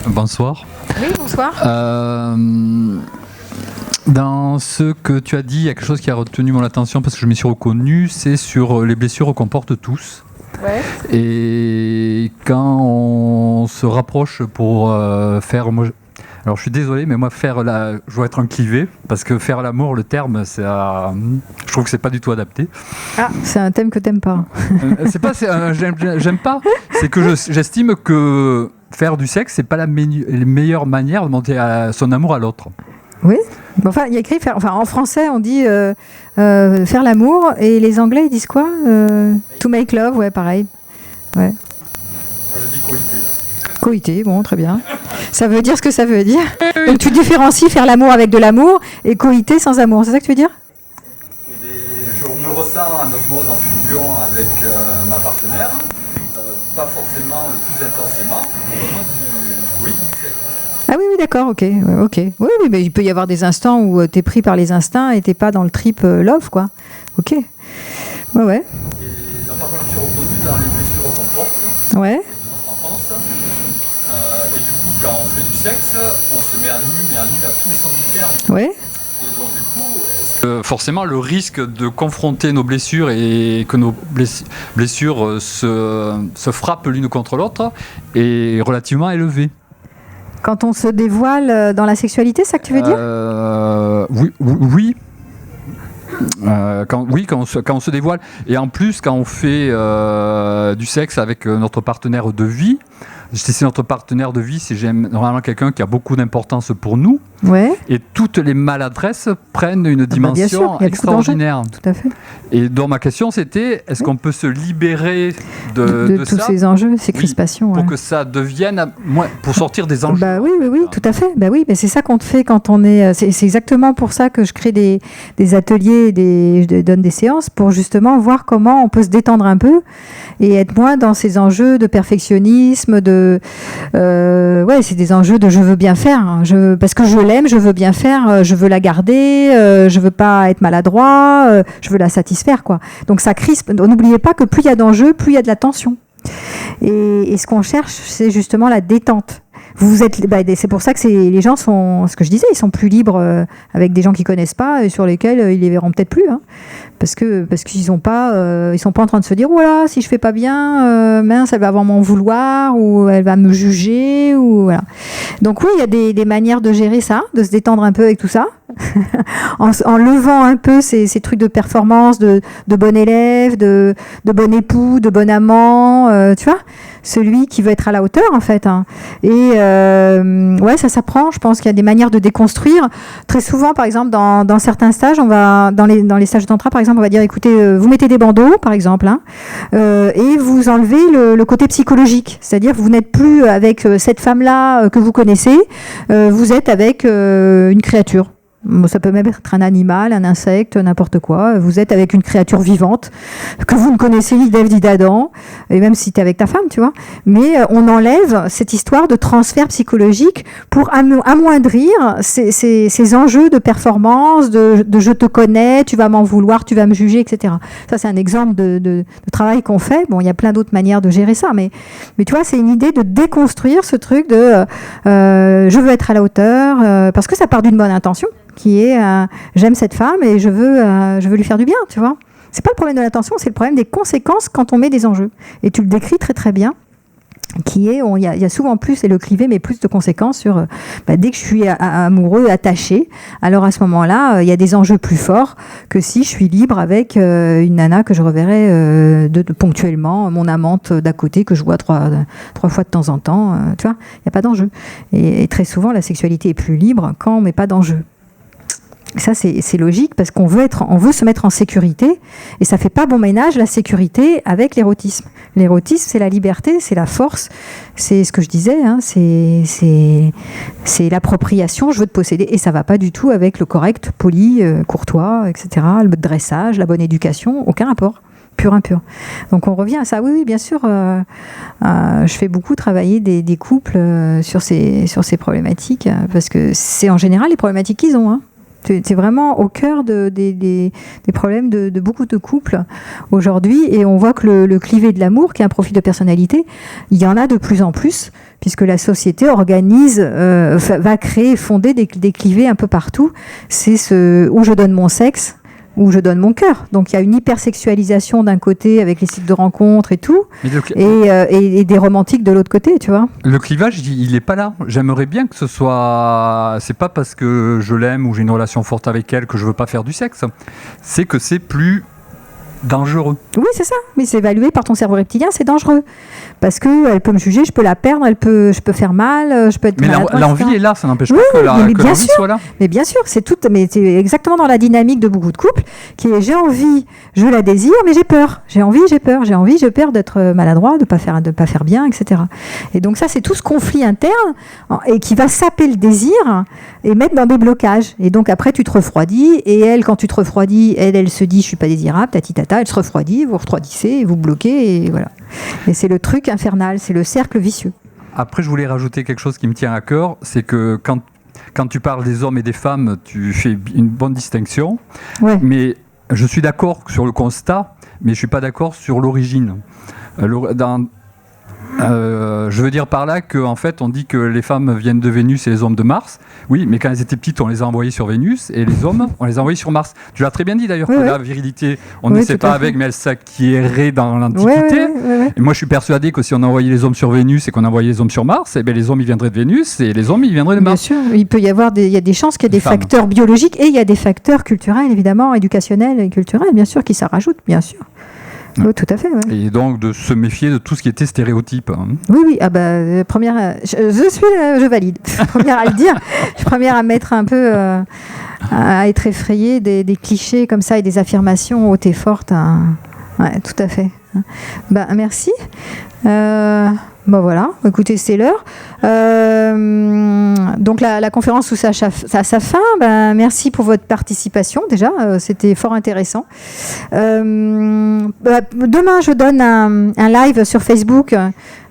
S6: Bonsoir.
S1: Oui, bonsoir.
S6: Dans ce que tu as dit, il y a quelque chose qui a retenu mon attention parce que je m'y suis reconnu, c'est sur les blessures qu'on porte tous.
S1: Ouais.
S6: Et quand on se rapproche pour faire... Alors je suis désolé, mais moi je dois être un clivé, parce que faire l'amour, le terme, je trouve que c'est pas du tout adapté.
S1: Ah, c'est un thème que t'aimes pas.
S6: J'aime pas, c'est que j'estime que faire du sexe, c'est pas la meilleure manière de montrer son amour à l'autre.
S1: Oui, enfin il y a écrit en français on dit faire l'amour, et les Anglais ils disent quoi? To make love, ouais, pareil. Ouais.
S6: Je dis coïter.
S1: Coïter, bon, très bien. Ça veut dire ce que ça veut dire. Donc tu différencies faire l'amour avec de l'amour et coïter sans amour, c'est ça que tu veux dire?
S6: Je me ressens en osmose, en fusion avec ma partenaire, pas forcément le plus intensément, vraiment du sexe.
S1: Ah oui, d'accord, ok. Oui, mais il peut y avoir des instants où t'es pris par les instincts et t'es pas dans le trip love, quoi. Ok. Ouais.
S6: Et donc, par contre, je suis reconnu dans les blessures qu'on porte.
S1: Ouais.
S6: Et du coup, quand on fait du sexe, on se met à nu à tous les sens du terme.
S1: Ouais.
S6: Et donc, du coup, forcément, le risque de confronter nos blessures et que nos blessures se frappent l'une contre l'autre est relativement élevé.
S1: Quand on se dévoile dans la sexualité, c'est ça que tu veux dire?
S6: Oui. Quand on se dévoile, et en plus quand on fait du sexe avec notre partenaire de vie, c'est notre partenaire de vie, c'est normalement quelqu'un qui a beaucoup d'importance pour nous,
S1: ouais.
S6: Et toutes les maladresses prennent une dimension extraordinaire.
S1: Tout à fait.
S6: Et donc ma question c'était, est-ce qu'on peut se libérer de
S1: tous
S6: ça,
S1: ces enjeux, ces crispations,
S6: pour
S1: ouais.
S6: que ça devienne pour sortir des enjeux?
S1: Bah oui, tout à fait. Bah oui, mais c'est ça qu'on fait quand on est. C'est exactement pour ça que je crée des ateliers, je donne des séances pour justement voir comment on peut se détendre un peu et être moins dans ces enjeux de perfectionnisme, c'est des enjeux de je veux bien faire, hein, parce que je l'aime, je veux bien faire, je veux la garder, je veux pas être maladroit, je veux la satisfaire, quoi. Donc ça crispe. N'oubliez pas que plus il y a d'enjeux, plus il y a de la tension. Et ce qu'on cherche, c'est justement la détente. C'est pour ça que les gens sont, ce que je disais, ils sont plus libres avec des gens qu'ils connaissent pas et sur lesquels ils les verront peut-être plus, hein, parce qu'ils sont pas en train de se dire voilà, si je fais pas bien, mince, elle va avoir m'en vouloir ou elle va me juger ou voilà. Donc oui, il y a des manières de gérer ça, de se détendre un peu avec tout ça, en levant un peu ces trucs de performance, de bon élève, de bon époux, de bon amant, tu vois. Celui qui veut être à la hauteur, en fait. Hein. Et ça s'apprend. Je pense qu'il y a des manières de déconstruire. Très souvent, par exemple, dans certains stages, dans les stages de tantra, par exemple, on va dire, écoutez, vous mettez des bandeaux, par exemple, hein, et vous enlevez le côté psychologique. C'est-à-dire que vous n'êtes plus avec cette femme-là que vous connaissez, vous êtes avec une créature. Ça peut même être un animal, un insecte, n'importe quoi. Vous êtes avec une créature vivante que vous ne connaissez ni d'Ève ni d'Adam, et même si tu es avec ta femme, tu vois. Mais on enlève cette histoire de transfert psychologique pour amoindrir ces enjeux de performance, de je te connais, tu vas m'en vouloir, tu vas me juger, etc. Ça, c'est un exemple de travail qu'on fait. Bon, il y a plein d'autres manières de gérer ça, mais tu vois, c'est une idée de déconstruire ce truc de je veux être à la hauteur, parce que ça part d'une bonne intention, qui est j'aime cette femme et je veux lui faire du bien, tu vois. C'est pas le problème de l'intention, c'est le problème des conséquences quand on met des enjeux. Et tu le décris très très bien. qui est, il y a souvent plus, et le clivé met plus de conséquences sur, dès que je suis amoureux, attaché, alors à ce moment-là, il y a des enjeux plus forts que si je suis libre avec une nana que je reverrai ponctuellement, mon amante d'à côté que je vois trois fois de temps en temps, tu vois, il n'y a pas d'enjeu. Et très souvent, la sexualité est plus libre quand on met pas d'enjeu. Ça, c'est logique parce qu'on veut se mettre en sécurité et ça fait pas bon ménage la sécurité avec l'érotisme. L'érotisme, c'est la liberté, c'est la force, c'est ce que je disais, hein, c'est l'appropriation, je veux te posséder et ça va pas du tout avec le correct, poli, courtois, etc., le dressage, la bonne éducation, aucun rapport. Pur impur. Donc on revient à ça. Oui, bien sûr. Je fais beaucoup travailler des couples sur ces problématiques parce que c'est en général les problématiques qu'ils ont. Hein. C'est vraiment au cœur des problèmes de beaucoup de couples aujourd'hui. Et on voit que le clivé de l'amour, qui est un profil de personnalité, il y en a de plus en plus, puisque la société organise, va créer, fonder des clivés un peu partout. C'est où je donne mon sexe, où je donne mon cœur. Donc il y a une hypersexualisation d'un côté avec les sites de rencontres et tout, et des romantiques de l'autre côté, tu vois.
S6: Le clivage, il n'est pas là. J'aimerais bien que ce soit... C'est pas parce que je l'aime ou j'ai une relation forte avec elle que je veux pas faire du sexe. C'est que c'est plus dangereux.
S1: Oui, c'est ça. Mais c'est évalué par ton cerveau reptilien, c'est dangereux. Parce qu'elle peut me juger, je peux la perdre, je peux faire mal, je peux être maladroite.
S6: Mais l'envie est là, ça n'empêche pas que l'envie soit là.
S1: Mais bien sûr, c'est exactement dans la dynamique de beaucoup de couples, qui est j'ai envie, je la désire, mais j'ai peur. J'ai envie, j'ai peur d'être maladroit, de pas faire bien, etc. Et donc ça, c'est tout ce conflit interne et qui va saper le désir et mettre dans des blocages. Et donc après, tu te refroidis, et elle, quand tu te refroidis, elle se dit je suis pas désirable, elle se refroidit, vous refroidissez, vous bloquez, et voilà. Et c'est le truc infernal, c'est le cercle vicieux.
S6: Après, je voulais rajouter quelque chose qui me tient à cœur, c'est que quand tu parles des hommes et des femmes, tu fais une bonne distinction.
S1: Ouais.
S6: Mais je suis d'accord sur le constat, mais je suis pas d'accord sur l'origine. Je veux dire par là qu'en fait, on dit que les femmes viennent de Vénus et les hommes de Mars. Oui, mais quand elles étaient petites, on les a envoyées sur Vénus, et les hommes, on les a envoyés sur Mars. Tu l'as très bien dit d'ailleurs, que la virilité, on ne sait pas avec, mais elle s'acquiert dans l'Antiquité. Et moi, je suis persuadé que si on envoyait les hommes sur Vénus et qu'on envoyait les hommes sur Mars, eh bien, les hommes, ils viendraient de Vénus, et les hommes, ils viendraient de Mars.
S1: Bien sûr, il peut y avoir il y a des chances qu'il y ait des facteurs biologiques, et il y a des facteurs culturels, évidemment, éducationnels et culturels, bien sûr, qui s'en rajoutent, bien sûr. Oui, tout à fait. Ouais.
S6: Et donc de se méfier de tout ce qui était stéréotype. Hein.
S1: Oui. Ah bah, première, je valide. Première à le dire. Je suis première à mettre un peu, à être effrayée des clichés comme ça et des affirmations hautes et fortes. Hein. Ouais, tout à fait. Bah, merci. Voilà, écoutez, c'est l'heure. Donc la conférence touche à sa fin. Merci pour votre participation déjà, c'était fort intéressant. Demain, je donne un live sur Facebook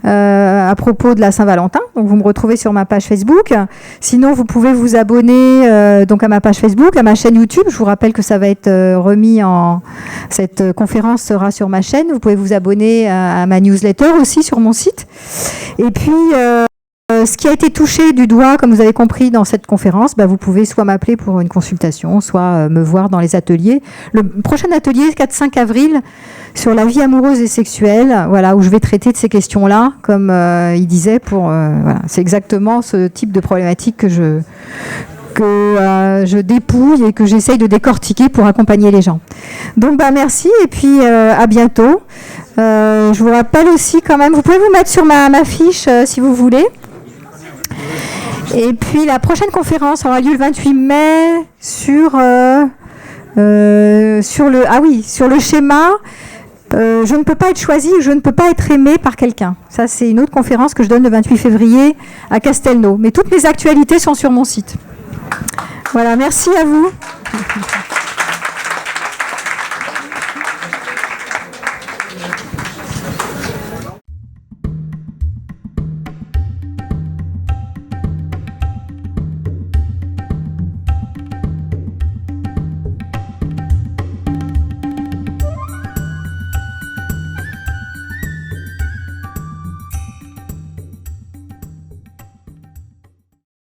S1: à propos de la Saint-Valentin. Donc vous me retrouvez sur ma page Facebook. Sinon, vous pouvez vous abonner donc à ma page Facebook, à ma chaîne YouTube. Je vous rappelle que ça va être remis cette conférence sera sur ma chaîne. Vous pouvez vous abonner à ma newsletter aussi sur mon site. Et puis, ce qui a été touché du doigt, comme vous avez compris dans cette conférence, vous pouvez soit m'appeler pour une consultation, soit me voir dans les ateliers. Le prochain atelier, 4-5 avril, sur la vie amoureuse et sexuelle, voilà, où je vais traiter de ces questions-là, comme il disait, voilà, c'est exactement ce type de problématique que je dépouille et que j'essaye de décortiquer pour accompagner les gens. Donc merci et puis à bientôt. Je vous rappelle aussi quand même, vous pouvez vous mettre sur ma fiche si vous voulez. Et puis la prochaine conférence aura lieu le 28 mai sur le schéma je ne peux pas être choisi, je ne peux pas être aimé par quelqu'un. Ça, c'est une autre conférence que je donne le 28 février à Castelnau. Mais toutes mes actualités sont sur mon site. Voilà, merci à vous.